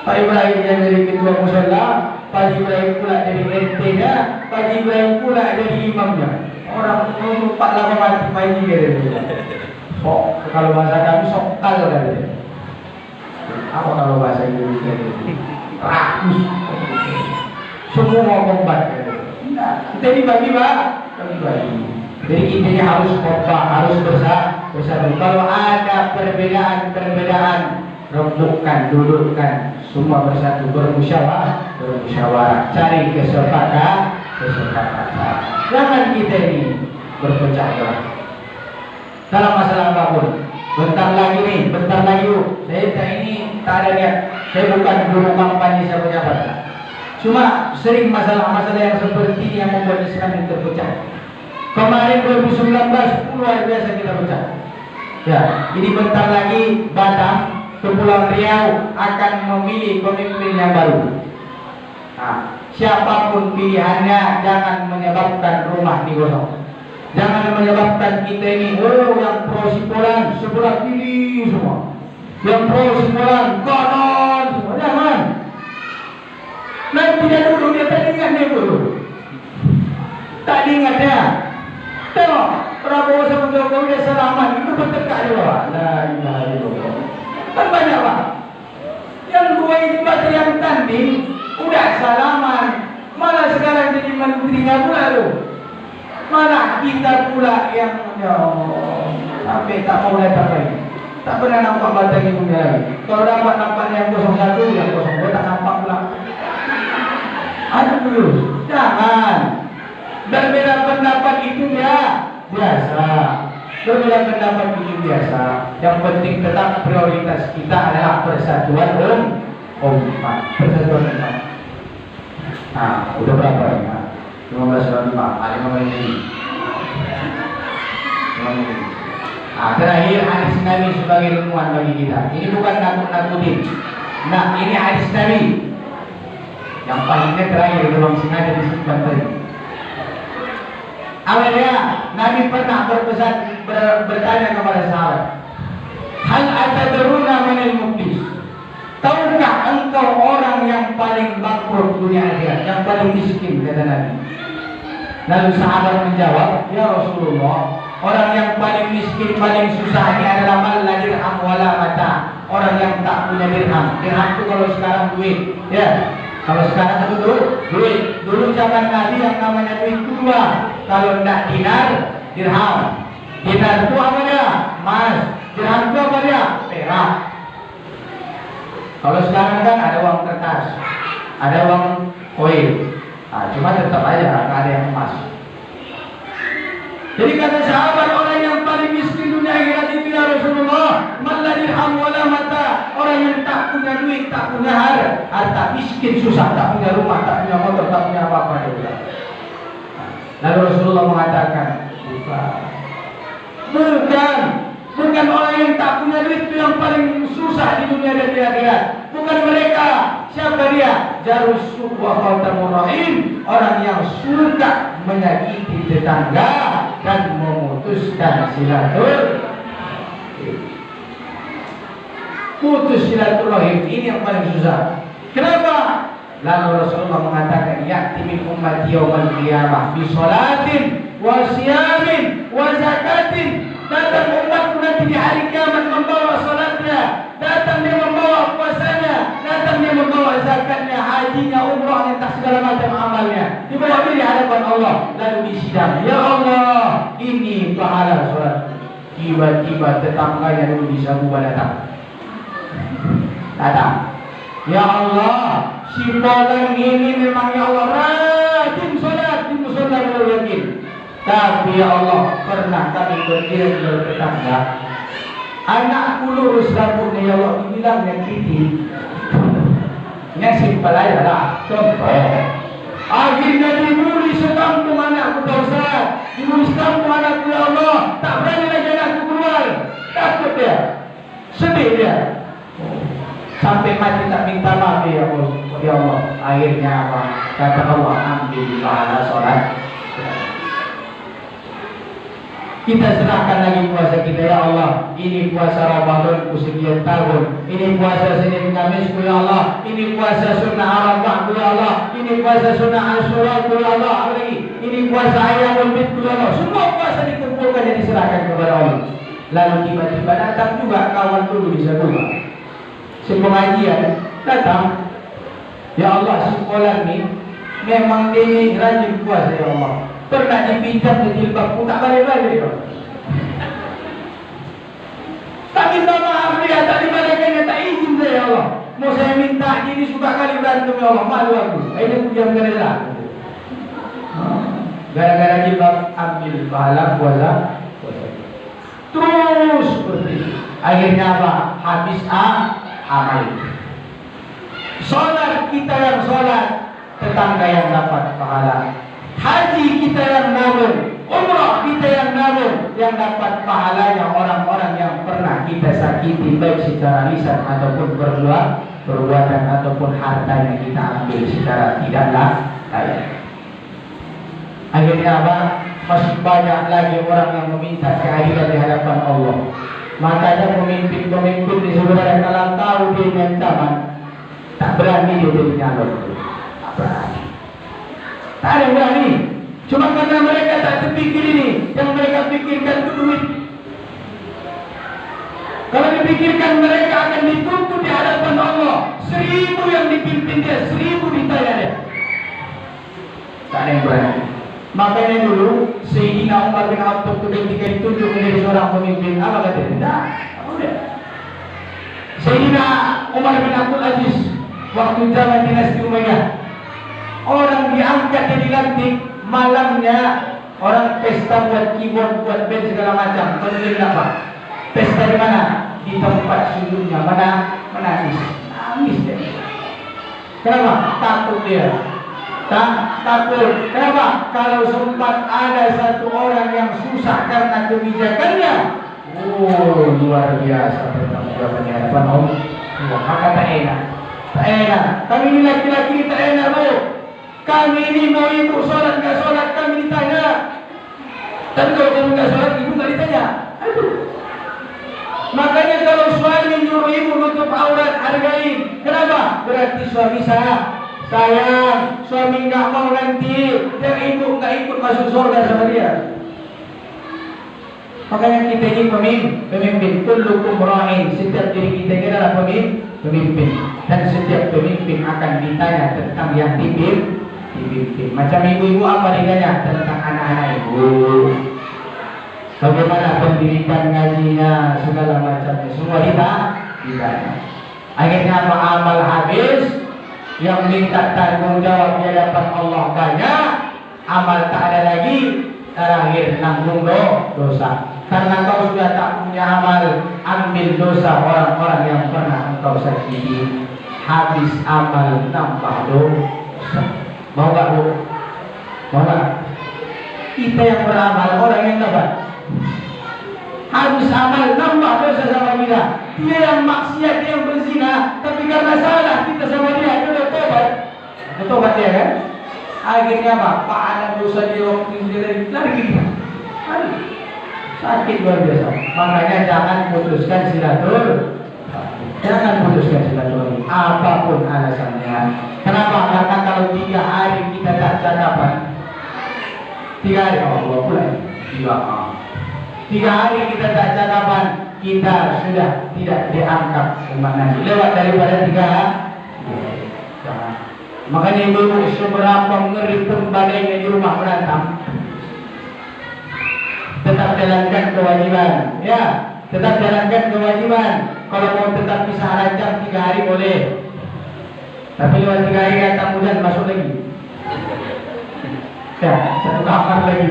Pak Ibrahim yang dari ketua musala, Pak Ibrahim pula jadi RT-nya, Pak Ibrahim pula jadi imamnya. Orang lupa lama mati Pak Haji gitu. Sok, kalau bahasa kami sokal kan. Apa kalau bahasa Indonesia itu? Rakus. Semua mau kombat gitu. Nah, kita dibagi Pak, bagi. Jadi intinya harus kompak, harus bersatu. Kalau ada perbedaan, rembukkan, dudukkan, semua bersatu, bermusyawarah, cari kesepakatan. Jangan kita ini berpecah belah dalam masalah apapun. Bentar lagi saya ini tak ada niat. Saya bukan guru kampanye siapa-siapa. Cuma sering masalah-masalah yang seperti ini yang membuat Islam ini terpecah. Kemarin 2019 luar biasa kita pecah. Ya, ini bentar lagi Batam, Kepulauan Riau akan memilih pemimpin yang baru. Nah, siapapun pilihannya jangan menyebabkan rumah digosok. Jangan menyebabkan kita ini yang pro Sipolan sebelah kiri semua. Yang pro Sipolan kanan semua. Jangan. Nanti dia dulu dia tadi ingat dia dulu. Tak diingatnya. Tengok, Prabowo sama Jokowi dia salaman, itu bertekak di bawah. La ilaha illallah. Kan banyak Pak. Yang dua ini baca yang tanding, udah salaman. Malah sekarang jadi menterinya pula tu. Malah kita pula yang sampai tak mau datang lagi. Tak pernah nampak batang ibunya lagi. Kalau dapat nampaknya yang 01, yang 02 tak nampak pula. Ada dulu. Jangan. Berbeda pendapat itu ya biasa. Berbeda pendapat itu biasa. Yang penting tetap prioritas kita adalah persatuan umat. Persatuan umat. Nah, udah berapa ya? 15.5. 5 menit. Nah, terakhir hadis Nabi sebagai ilmuwan bagi kita. Ini bukan nakut-nakutin. Nah, ini hadis Nabi. Yang palingnya terakhir memang sengaja disimpan tadi. Awalnya Nabi pernah bertanya kepada sahabat, hal atadruna manil muflis? Tahukah engkau orang yang paling bangkrut dunia akhirat, yang paling miskin, kata Nabi. Lalu sahabat menjawab, ya Rasulullah, orang yang paling miskin, paling susah ini adalah man la dirham wala mata. Orang yang tak punya dirham. Dirham itu kalau sekarang duit, ya. Kalau sekarang itu duit. Dulu zaman Nabi yang namanya duit itu dua. Kalau tidak dinar, dirham. Dinar itu apa dia? Emas. Dirham itu apa dia? Perak. Kalau sekarang kan ada uang kertas, ada uang koin. Nah, cuma tetap aja nggak ada yang emas. Jadi kata sahabat, orang yang paling miskin dunia akhirat itu ya Rasulullah, man la dirham wala mata. Orang yang tak punya duit, tak punya harta, miskin, susah, tak punya rumah, tak punya motor, tak punya apa-apa dia. Lalu Rasulullah mengatakan, bukan orang yang tak punya duit itu yang paling susah di dunia dan di akhirat. Bukan mereka. Siapa dia? Jarus wa khatamur rahim, orang yang suka menyakiti tetangga dan memutuskan silaturahim. Putus silaturahim ini yang paling susah. Kenapa? Lalu Rasulullah mengatakan, ya'ti min ummati yawmal qiyamah bi sholatin wa siyamin wa zakatin. Datang umatku nanti di hari kiamat membawa salatnya, datang dia membawa puasanya, datang dia membawa zakatnya, hajinya, umrahnya, tak segala macam amalnya. Dibawa di hadapan Allah, lalu disidang. Ya Allah, ini pahala salat. Tiba-tiba tetangganya dulu bisa buat datang. Ya Allah, si Polang ini memang ya Allah Tapi ya Allah, pernah kami berdiri di tetangga, anakku lurus rambutnya ya Allah, dibilangnya kritik. Yang simpel aja lah, contoh. Akhirnya dibuli sekampung anakku Pak Ustaz, dibuli sekampung anakku ya Allah, tak berani lagi anakku keluar, takut dia, sedih dia. Sampai mati tak minta maaf ya Allah. Ya Allah, akhirnya apa? Kata Allah, ambil pahala sholat. Kita serahkan lagi puasa kita ya Allah. Ini puasa Ramadan sekian tahun. Ini puasa Senin Kamisku ya Allah. Ini puasa sunnah Arafahku ya Allah. Ini puasa sunnah Asyuraku ya Allah. Ini puasa Ayyamul Bidku ya Allah. Semua puasa dikumpulkan dan diserahkan kepada Allah. Lalu tiba-tiba datang juga kawan dulu di sekolah. Pengajian datang, ya Allah, sekolah ini memang dia rajin puasa ya Allah. Pernah dipinjam di jilbabku tak balik-balik. Tak minta maaf dia, tak dibalikkannya, tak izin saya ya Allah. Mau saya minta ini suka kali berantem ya Allah, malu aku. Akhirnya aku diam gara-gara. Gara-gara jilbab ambil pahala puasa. Terus seperti itu. Akhirnya apa? Habis amal. Sholat kita yang sholat, tetangga yang dapat pahala. Haji kita yang nabung, umrah kita yang nabung, yang dapat pahalanya orang-orang yang pernah kita sakiti baik secara lisan ataupun perbuatan ataupun hartanya kita ambil secara tidak layak. Akhirnya apa? Masih banyak lagi orang yang meminta keadilan di hadapan Allah. Makanya pemimpin-pemimpin di sebenarnya kalau tahu dia ancaman, tak berani dia jadi nyalon. Tak berani. Tak ada yang berani. Cuma karena mereka tak terpikir ini, yang mereka pikirkan itu duit. Kalau dipikirkan mereka akan dituntut di hadapan Allah, 1000 yang dipimpin dia, 1000 ditanya dia. Tak ada yang berani. Makanya dulu Sayyidina Umar bin Khattab ketika ditunjuk menjadi seorang pemimpin, apa kata dia? Tidak, udah. Sayyidina Umar bin Abdul Aziz waktu zaman dinasti Umayyah, orang diangkat jadi lantik, malamnya orang pesta buat keyboard, buat band segala macam. Kemudian apa? Pesta di mana? Di tempat sujudnya. Mana? Menangis. Nangis dia. Kenapa? Takut dia. Takut. Kenapa? Kalau sempat ada satu orang yang susah karena kebijakannya, oh luar biasa pertanggungjawabannya hadapan Allah. Maka tak enak. Tak enak. Kami ini laki-laki tak enak loh. Kami ini mau ibu sholat nggak sholat kami ditanya. Tapi kalau kamu nggak sholat ibu nggak ditanya. Aduh. Makanya kalau suami nyuruh ibu nutup aurat, hargain. Kenapa? Berarti suami sayang, suami nggak mau nanti dan ibu nggak ikut masuk surga sama dia. Makanya kita ini pemimpin. Kullukum ra'in. Setiap diri kita ini adalah pemimpin. Dan setiap pemimpin akan ditanya tentang yang dipimpin. Macam ibu-ibu apa ditanya tentang anak-anak ibu. Bagaimana pendidikan ngajinya, segala macamnya, semua ditanya. Akhirnya apa? Amal habis. Yang minta tanggung jawab di hadapan Allah banyak, amal tak ada lagi, terakhir nanggung dosa. Karena kau sudah tak punya amal, ambil dosa orang-orang yang pernah engkau sakiti. Habis amal nambah dosa. Mau gak bu? Mau gak? Kita yang beramal, orang yang dapat. Habis amal nambah dosa sama kita. Dia yang maksiat, dia yang berzina, tapi karena salah kita sama dia, dia udah tobat. Tobat dia kan? Akhirnya apa? Pahala dosa dia waktu dia lari kita. Sakit luar biasa. Makanya jangan putuskan silaturahmi. Jangan putuskan silaturahmi. Apapun alasannya. Kenapa? Karena kalau 3 hari kita tak cakapan, 3 hari Allah pulang. 3 hari kita tak cakapan, kita sudah tidak dianggap umat Nabi. Lewat daripada 3 hari. Makanya ibu seberapa ngeri pun badainya di rumah berantem, tetap jalankan kewajiban. Ya, tetap jalankan kewajiban. Kalau mau tetap bisa rajam 3 hari boleh. Tapi lewat 3 hari datang hujan masuk lagi. Ya, 1 kamar lagi.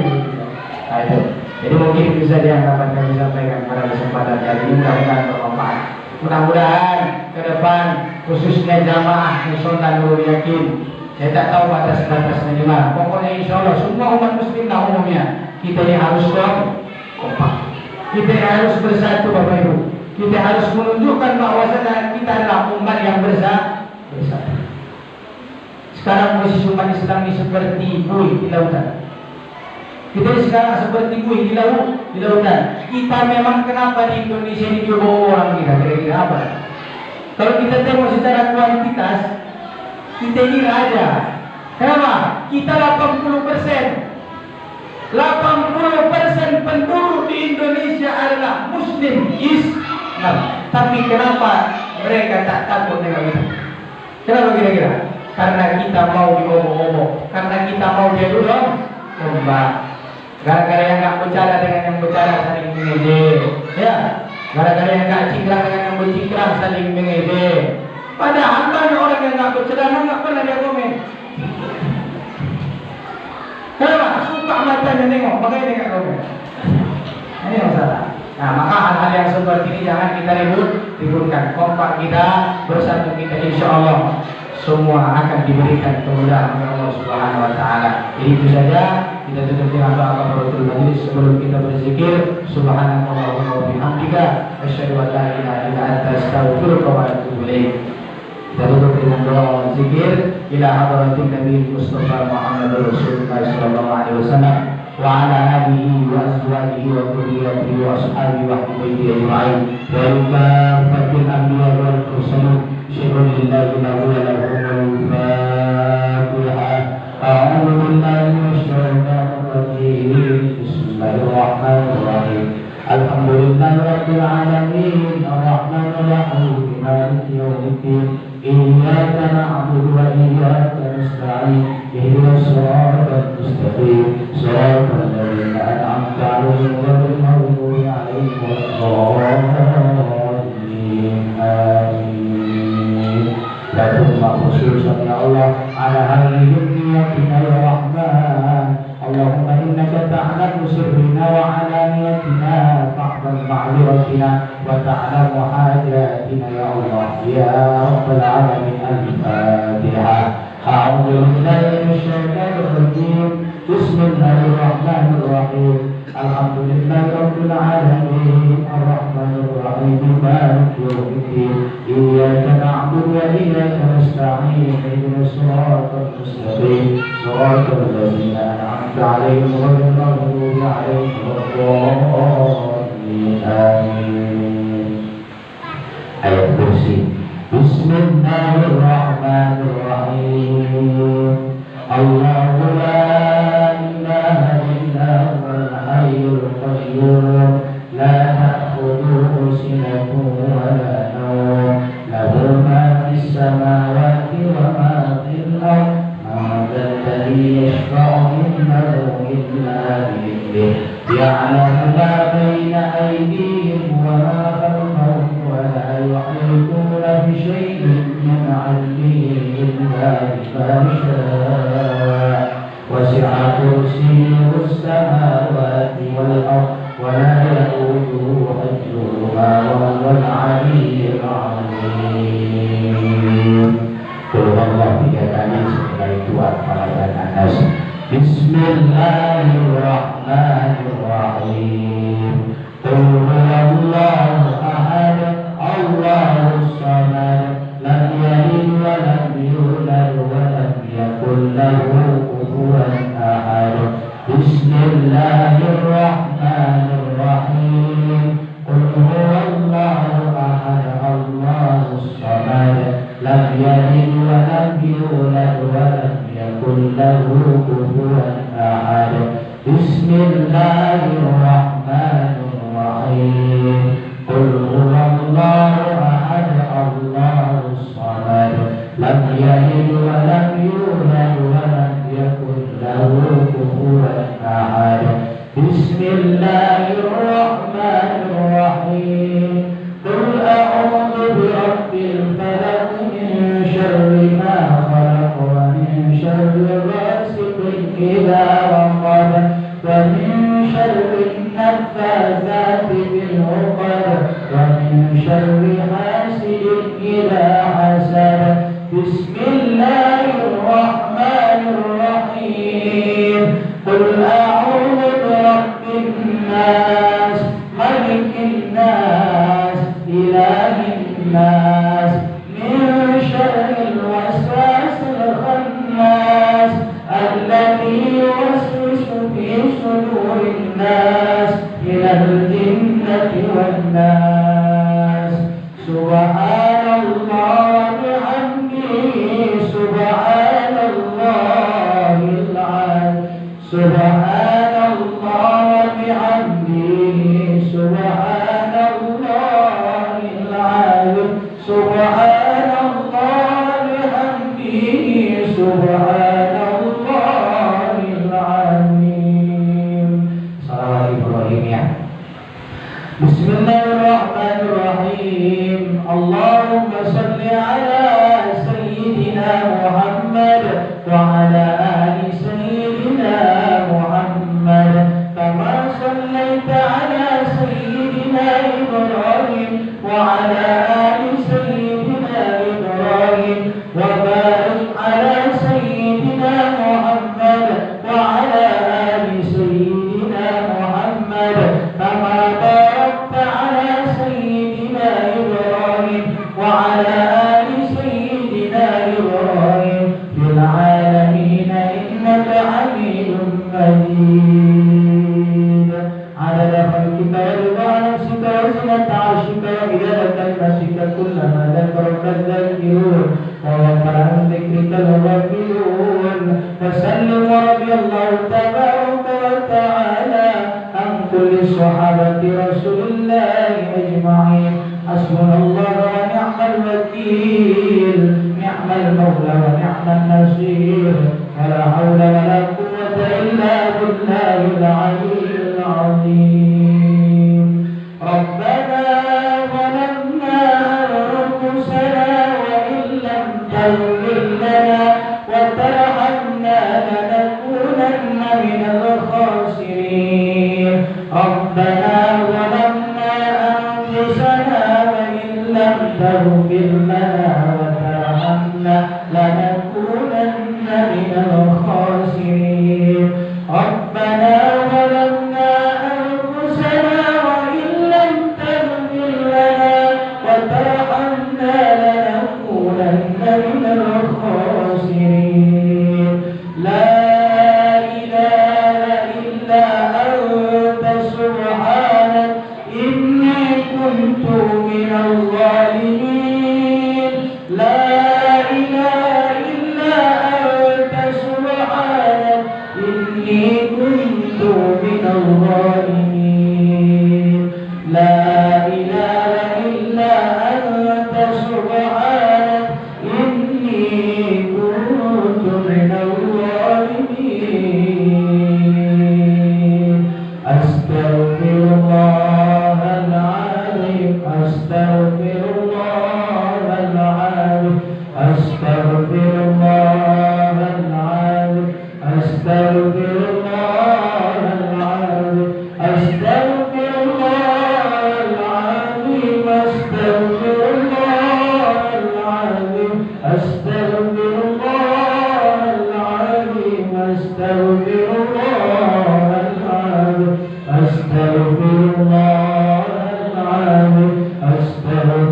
itu. Jadi mungkin itu saja yang dapat kami sampaikan pada kesempatan kali ini, mudah-mudahan bermanfaat. Mudah-mudahan ke depan khususnya jamaah Musola Nurul Yakin, saya tak tahu batas-batasnya di mana. Pokoknya insya Allah semua umat muslim umumnya kita ini harus kompak. Kita ini harus bersatu Bapak Ibu. Kita harus menunjukkan bahwasanya kita adalah umat yang bersatu. Sekarang posisi umat Islam ini seperti buih di lautan. Kita ini sekarang seperti buih di lautan. Kita memang kenapa di Indonesia ini dibawa orang kita kira-kira apa? Kalau kita tengok secara kuantitas, kita ini raja. Kenapa? Kita 80%. 80% penduduk di Indonesia adalah Muslim Islam. Tapi kenapa mereka tak takut dengan kita? Kenapa kira-kira? Karena kita mau diomong-omong, karena kita mau dia domba. Gara-gara yang nggak bicara dengan yang bicara saling mengejek, ya. Gara-gara yang nggak cingkrang dengan yang bercingkrang saling mengejek. Padahal banyak orang yang nggak bercelana nggak pernah dia komen. Kenapa? Suka matanya nengok, makanya dia nggak komen. Ini masalah. Nah, maka hal-hal yang seperti ini jangan kita ributkan. Kompak kita, bersatu kita, insya Allah semua akan diberikan kemudahan oleh Allah Subhanahu Wa Taala. Jadi itu saja, kita tutup dengan doa kafaratul majlis sebelum kita berzikir. Subhanallahumma wa bihamdika, asyhadu an la ilaha illa anta, astaghfiruka wa atubu ilaik. Kita tutup dengan doa zikir ila hadratin Nabi Mustafa Muhammad Rasulullah sallallahu alaihi wasallam wa ala alihi wa azwajihi wa dhurriyyatihi wa ashabihi wa ahbihi ajma'in wa kafatil anbiya wal mursalin. Syukur lillahi lahu wa lahumul fatihah. A'udzu billahi minasyaitonir rajim. Bismillahirrahmanirrahim. Alhamdulillahi rabbil alamin, arrahmanir rahim, maliki yaumiddin. Iyyaka na'budu wa iyyaka nasta'in. Ihdinas siratal mustaqim, siratal ladzina an'amta 'alaihim ghairil maghdubi 'alaihim waladdallin. Amin. Lakum khususan ya Allah ala hadhihi dunya ya Rahman. Allahumma innaka ta'lamu sirrina wa alaniyatina fa'lam ma'luratina wa ta'lamu hajatina ya Allah ya Rabbal alamin. Al-Fatihah. A'udzu billahi minasyaitonir rajim. Bismillahirrahmanirrahim. Alhamdulillahi rabbil alamin, arrahmanir rahim, maliki yaumiddin. Iyyaka na'budu wa iyyaka nasta'in. Ihdinas siratal mustaqim, siratal ladzina an'amta 'alaihim ghairil maghdubi 'alaihim waladdallin. Amin. Ayat kursi. Bismillahirrahmanirrahim. Allahu la ilaha illa huwal hayyul qayyum, la ta'khudhuhu sinatun wa la nawm, lahu ma fis samawati wa ma fil ardh, man dhalladhi yashfa'u 'indahu illa bi'idhnihi, ya'lamu ma bayna aydihim wa ma khalfahum wa la yuhituna bi shay'in min 'ilmihi illa bima sha'a. وسع كرسيه السماوات والأرض ولا يئوده حفظهما وهو العلي العظيم. Qul huwallahu 3 kali, setelah itu al-Falaq dan An-Nas. Bismillahirrahmanirrahim. Qul huwallahu ahad, Allahus samad, lam yalid wa lam yulad wa lam yakul lahu kufuwan ahad. Bismillahirrahmanirrahim. Qul huwallahu ahad, Allahus samad, lam yalid wa lam yulad wa lam yakul lahu kufuwan ahad. Bismillahirrahmanirrahim. Qul huwallahu ahad, Allahus samad, lam yalid wa lam yulad wa lam yakul lahu kufuwan ahad. Bismillahirrahmanirrahim. Qul a'udzu birabbil falaq, min syarri ma khalaq, wa min syarri ghasiqin idza waqab, wa min syarri شر حاسد إذا حسد بسم الله الرحمن الرحيم قل أعوذ برب الناس ملك الناس إله الناس من شر الوسواس الخناس الذي يوسوس في صدور الناس من الجنة والناس سبحان الله وبحمده سبحان الله العظيم سبحان الله وبحمده سبحان الله العظيم سبحان الله وبحمده سبحان الله العظيم. Salawat Ibrahim ya. Bismillahirrahmanirrahim. Allahumma salli ala sayyidina Muhammad wa ala ali sayyidina Muhammad kama sallaita ala sayyidina Ibrahim wa ala ali sayyidina Ibrahim wa barik ala sayyidina Muhammad wa ala ali sayyidina Muhammad kama barakta ala sayyidina Ibrahim wa ala ali sayyidina Ibrahim fil alamin innaka hamidum majid. Adada khalqika wa rida nafsika wa zinata arshika wa midada kalimatika kullama dhakaraka dhakirun wa ghafara an dhikrika al-ghafilun wa sallim wa radiyallahu tabaraka wa ta'ala an kulli sahabati rasulillahi ajma'in. Hasbunallah wa ni'mal wakil, ni'mal mawla wa ni'mal nasir, wa la hawla wa la quwwata illa billahil aliyyil azim. Rabbana zalamna anfusana wa in lam taghfir lana wa tarhamna lanakunanna minal khasirin. Rabbana zalamna anfusana wa in lam taghfir lana wa tarhamna lanakunanna minal khasirin. Rabbana zalamna anfusana wa in lam taghfir lana wa tarhamna lanakunanna minal khasirin. La ilaha illa anta subhanak inni kuntu minal zalimin. La ilaha illa anta subhanak inni kuntu minal zalimin. La ilaha illa anta subhanak inni kuntu minal zalimin. Astaghfirullahal azim, astaghfirullahal azim, astaghfirullahal azim, astaghfirullahal azim, astaghfirullahal azim, astaghfirullahal azim, astaghfirullahal azim, astaghfirullahal azim, astaghfirullahal azim, astaghfirullahal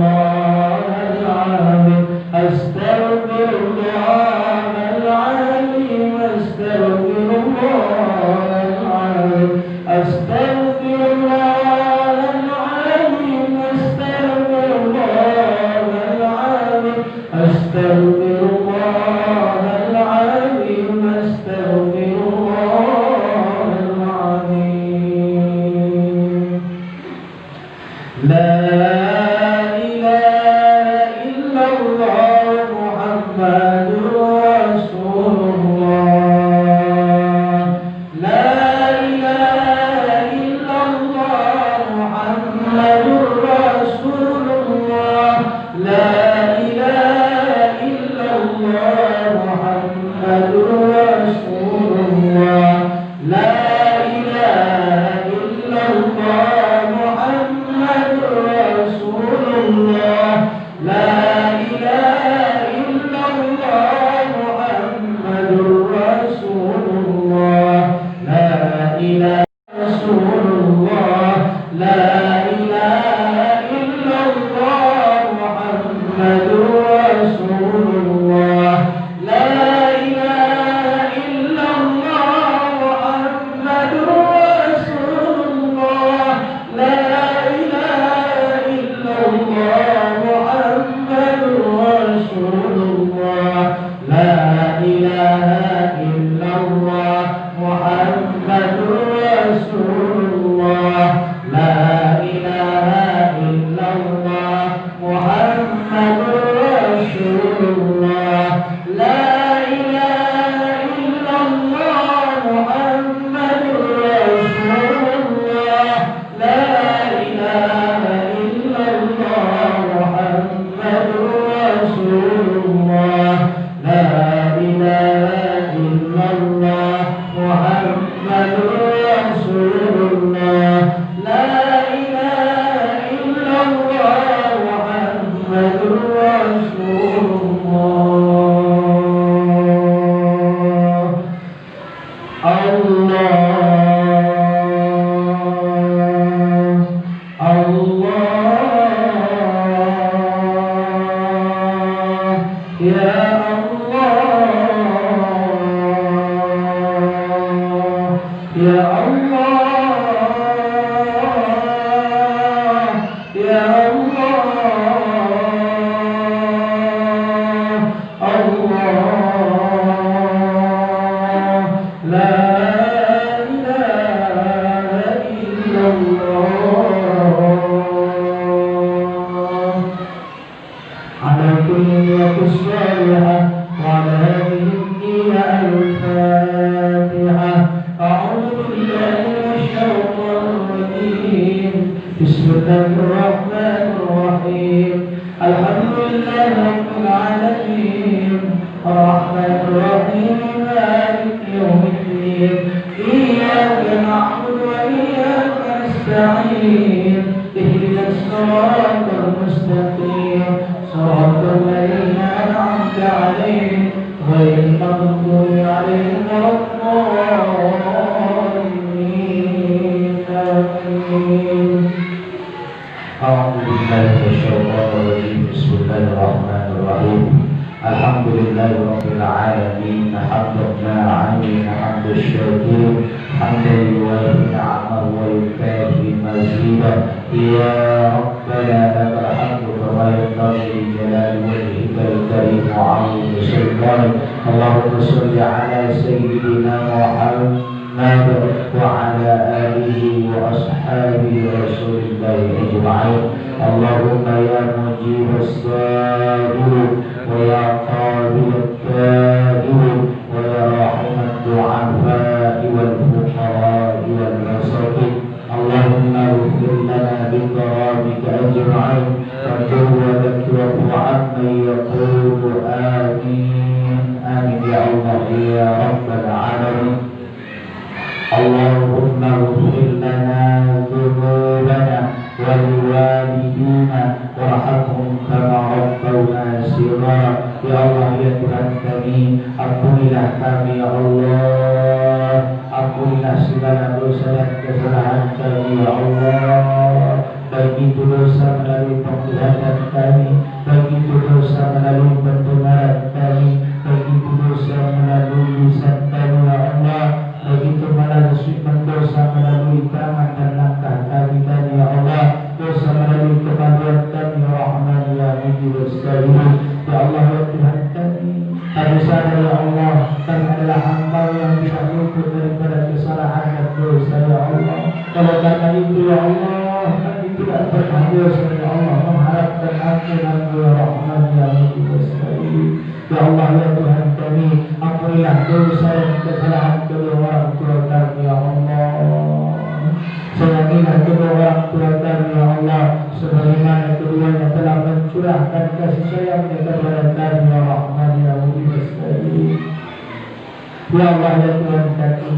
azim, astaghfirullahal azim, astaghfirullahal azim, astaghfirullahal azim, astaghfirullahal azim, astaghfirullahal azim, astaghfirullahal لا إله إلا الله على كل نية صالحة وعلى هذه النية الفاتحة. أعوذ بالله من الشيطان الرجيم. بسم الله الرحمن الرحيم. الحمد لله رب العالمين الرحمن الرحيم مالك يوم الدين. إياك نعبد وإياك نستعين. اهدنا الصراط المستقيم صراط الذين أنعمت عليهم غير المغضوب عليهم ولا الضالين. آمين. أعوذ بالله من الشيطان الرجيم. بسم الله الرحمن الرحيم. الحمد لله رب العالمين حمدا علينا حمد الشاكرين حمدا يوافي نعمه ويكافي مزيدا. يا ربنا لك الحمد كما ينبغي لجلال وجهك الكريم وعظيم سلطانك. اللهم صل على سيدنا محمد وعلى آله وأصحابه رسول الله أجمعين. اللهم يا مجيب السائل ويا قابل التائب ويا راحم الضعفاء والفقراء والمساكين. اللهم اغفر لنا بكرامك أجمعين وتب وذكر عمن يقول آمين آمين يا الله يا رب العالمين. اللهم اغفر لنا ذنوبنا ولوالدينا وارحمهم كما ربونا صغارا. Ya Allah ya Tuhan kami, ampunilah kami ya Allah, ampunilah segala dosa dan kesalahan kami ya Allah. Baik itu dosa melalui penglihatan kami, baik itu dosa melalui pendengaran kami, baik itu dosa melalui lisan kami ya Allah, begitu melalui dosa melalui tangan dan langkah kami ya Allah, dosa melalui kemaluan kami ya Rahman ya Mujib sekalian. Ya Allah ya Tuhan kami, harus sadar ya Allah, kami adalah hamba yang tidak luput daripada kesalahan dan dosa ya Allah. Kalau karena itu ya Allah, kami tidak pernah dosa ya Allah, mengharapkan ampunan ya Rahman ya Mujib sekalian. Ya Allah ya Tuhan kami, ampunilah dosa dan kesalahan kedua orang tua kami ya Allah. Sayangilah kedua orang tua kami ya Allah, sebagaimana keduanya telah mencurahkan kasih sayangnya kepada kami ya Rahman ya Mujib sekalian. Ya Allah ya Tuhan kami,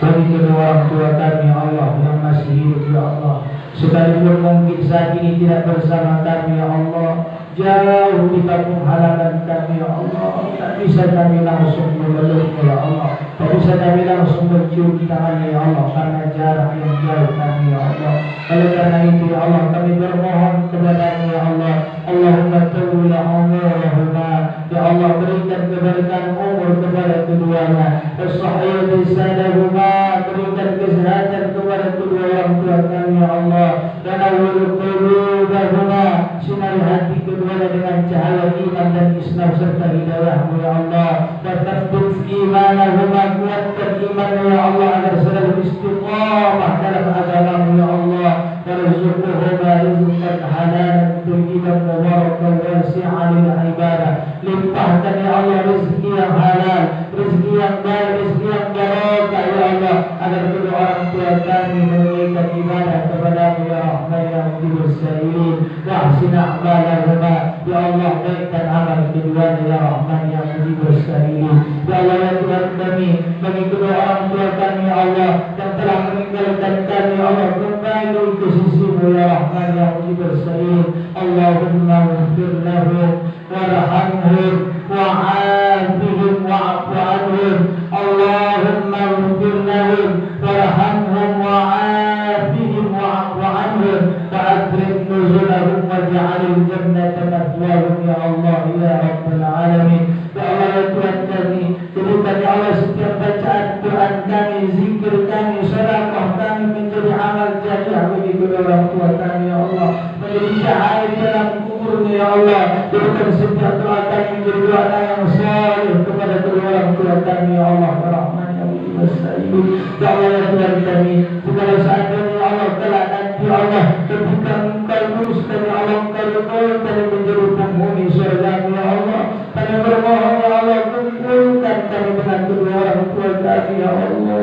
bagi kedua orang tua kami ya Allah yang masih hidup ya Allah, sekalipun mungkin saat ini tidak bersama kami ya Allah, jauh di kampung halaman kami ya Allah, tak bisa kami langsung memeluknya ya Allah, tak bisa kami langsung mencium tangannya ya Allah, karena jarak yang jauh kami ya Allah. Oleh karena itu ya Allah, kami bermohon kepada-Mu ya Allah, Allahumma tawwil umurahuma, ya Allah berikan keberkahan umur kepada keduanya, as-sahih bisadahuma, berikan kesehatan kepada kedua orang tua kami ya Allah, dan awwil qulubahuma, sinari hati keduanya dengan cahaya iman dan Islam serta hidayah-Mu ya Allah, dan tabbit imanahuma, kuatkan imannya ya Allah agar selalu istiqamah dalam agama-Mu ya Allah, warzuqhuma rizqan halalan thayyiban mubarakan wasi'an lil ibadah. Limpahkan ya Allah rezeki yang halal, rezeki yang baik, rezeki yang barokah ya Allah, agar kedua orang tua kami menunaikan ibadah kepada-Mu ya Rahman ya Mujib sekalian. Wa ahsin a'malahuma, ya Allah baikkan amal keduanya ya Rahman ya Mujib sekalian. Ya Allah ya Tuhan kami, bagi kedua orang tua kami ya Allah yang telah meninggalkan kami ya Allah, kembali ke sisi-Mu ya Rahman ya Mujib sekalian. Allahumma ighfir lahum warhamhum wa'afihim wa'fu anhum. Allahumma ighfir lahum warhamhum wa'afihim wa'fu anhum wa'akrim nuzulahum waj'alil jannata mathwahum ya Allah ya Rabbal alamin. Ya Allah ya Tuhan kami, jadikan ya Allah setiap bacaan Quran kami, zikir kami, sedekah kami menjadi amal jariah bagi kedua orang tua kami ya Allah, menjadi syahaid dalam kuburnya ya Allah. Jadikan setiap doa kami menjadi doa anak yang saleh, kepada kedua orang tua kami ya Allah ya Rahman ya Mu'min As-Sa'id. Ya Allah ya Tuhan kami, segala seandainya ya Allah kelak nanti ya Allah ketika Engkau luruskan ya Allah, Engkau ridhokan menjadi penghuni surga ya Allah, kami bermohon ya Allah kumpulkan kami dengan kedua orang tua kami ya Allah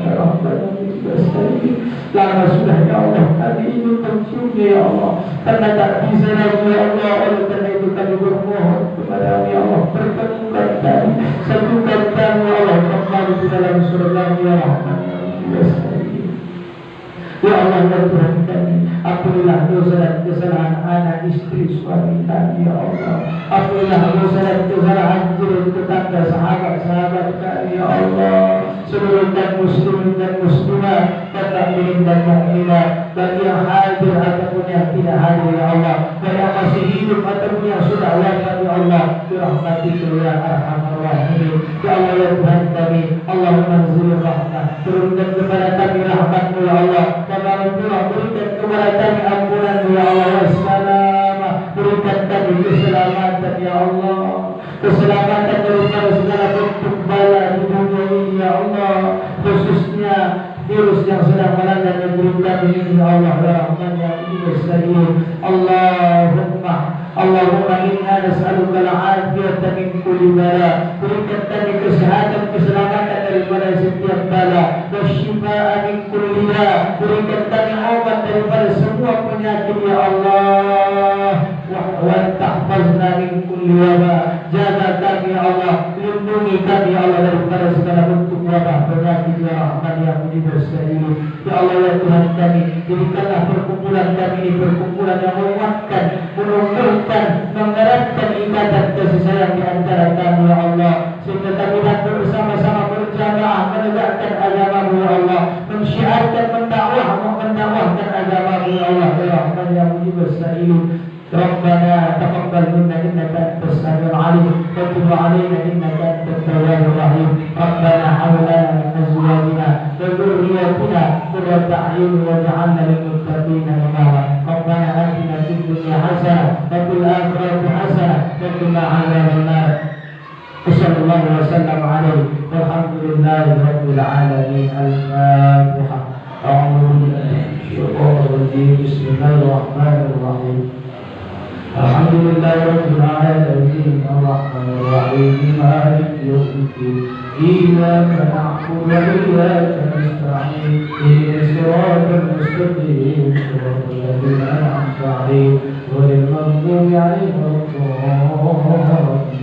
ya Rahman ya Mu'min As-Sa'id. Lama sudah ya Allah kami ingin menciumnya ya Allah, karena tak bisa lagi ya Allah. Oleh karena itu kami bermohon kepada ya Allah, pertemukan kami, satukan kami ya Allah kembali di dalam surga ya Rahman ya Mu'min As-Sa'id. Ya Allah ya Tuhan kami, ampunilah dosa dan kesalahan anak, istri, suami kami ya Allah. Ampunilah dosa dan kesalahan jiran, tetangga, sahabat-sahabat kami ya Allah. Seluruh dan muslimin dan muslimat, dan mukminin dan mukminat, bagi yang hadir ataupun yang tidak hadir ya Allah, bagi yang masih hidup ataupun yang sudah wafat ya Allah, birahmatika ya arhamar rahimin. Ya Allah ya Tuhan kami, Allahumma anzil rahmah, turunkan kepada kami rahmat-Mu ya Allah, dan Alhamdulillah berikan kepada kami ampunan-Mu ya Allah, wassalamah, berikan kami keselamatan ya Allah, keselamatan daripada segala bentuk bala di dunia ini ya Allah, khususnya virus yang sedang melanda negeri kami ini ya Allah ya Rahman ya Mu'min. Allahumma inna nas'aluka al-'afiyata min kulli bala, berikan kami kesehatan, keselamatan daripada setiap bala, wasyifaa min kulli da, berikan kami obat daripada semua penyakit ya Allah, wa tahfazna min kulli waba, jaga kami ya Allah, lindungi kami ya Allah daripada segala bentuk wabah penyakit ya Rahman ya Mu'min. Ya Allah ya Tuhan kami, jadikanlah perkumpulan kami ini perkumpulan yang menguatkan, menumbuhkan, mengeratkan ikatan kasih sayang di antara kami ya Allah, sehingga kami dapat bersama-sama berjamaah menegakkan agama-Mu ya Allah, mensyiarkan, mendakwahkan agama-Mu ya Allah ya Rahman ya Mu'min. Rabbana taqabbal minna innaka antas samiul alim wa tub alaina innaka antat tawwabur rahim. Rabbana hab lana min azwajina wa dhurriyyatina qurrata a'yun waj'alna lil muttaqina imama. Rabbana atina fid dunya hasanah wa fil akhirati hasanah wa qina adzaban nar. Sallallahu wasallam alaihi walhamdulillahi rabbil alamin. Al-Fatihah. A'udzu billahi minasyaitonir rajim. Bismillahirrahmanirrahim. Alhamdulillahi rabbil alamin, arrahmanir rahim, maliki yaumiddin. Iyyaka na'budu wa iyyaka nasta'in. Ihdinas siratal mustaqim, siratal ladzina an'amta 'alaihim ghairil maghdubi 'alaihim waladdallin.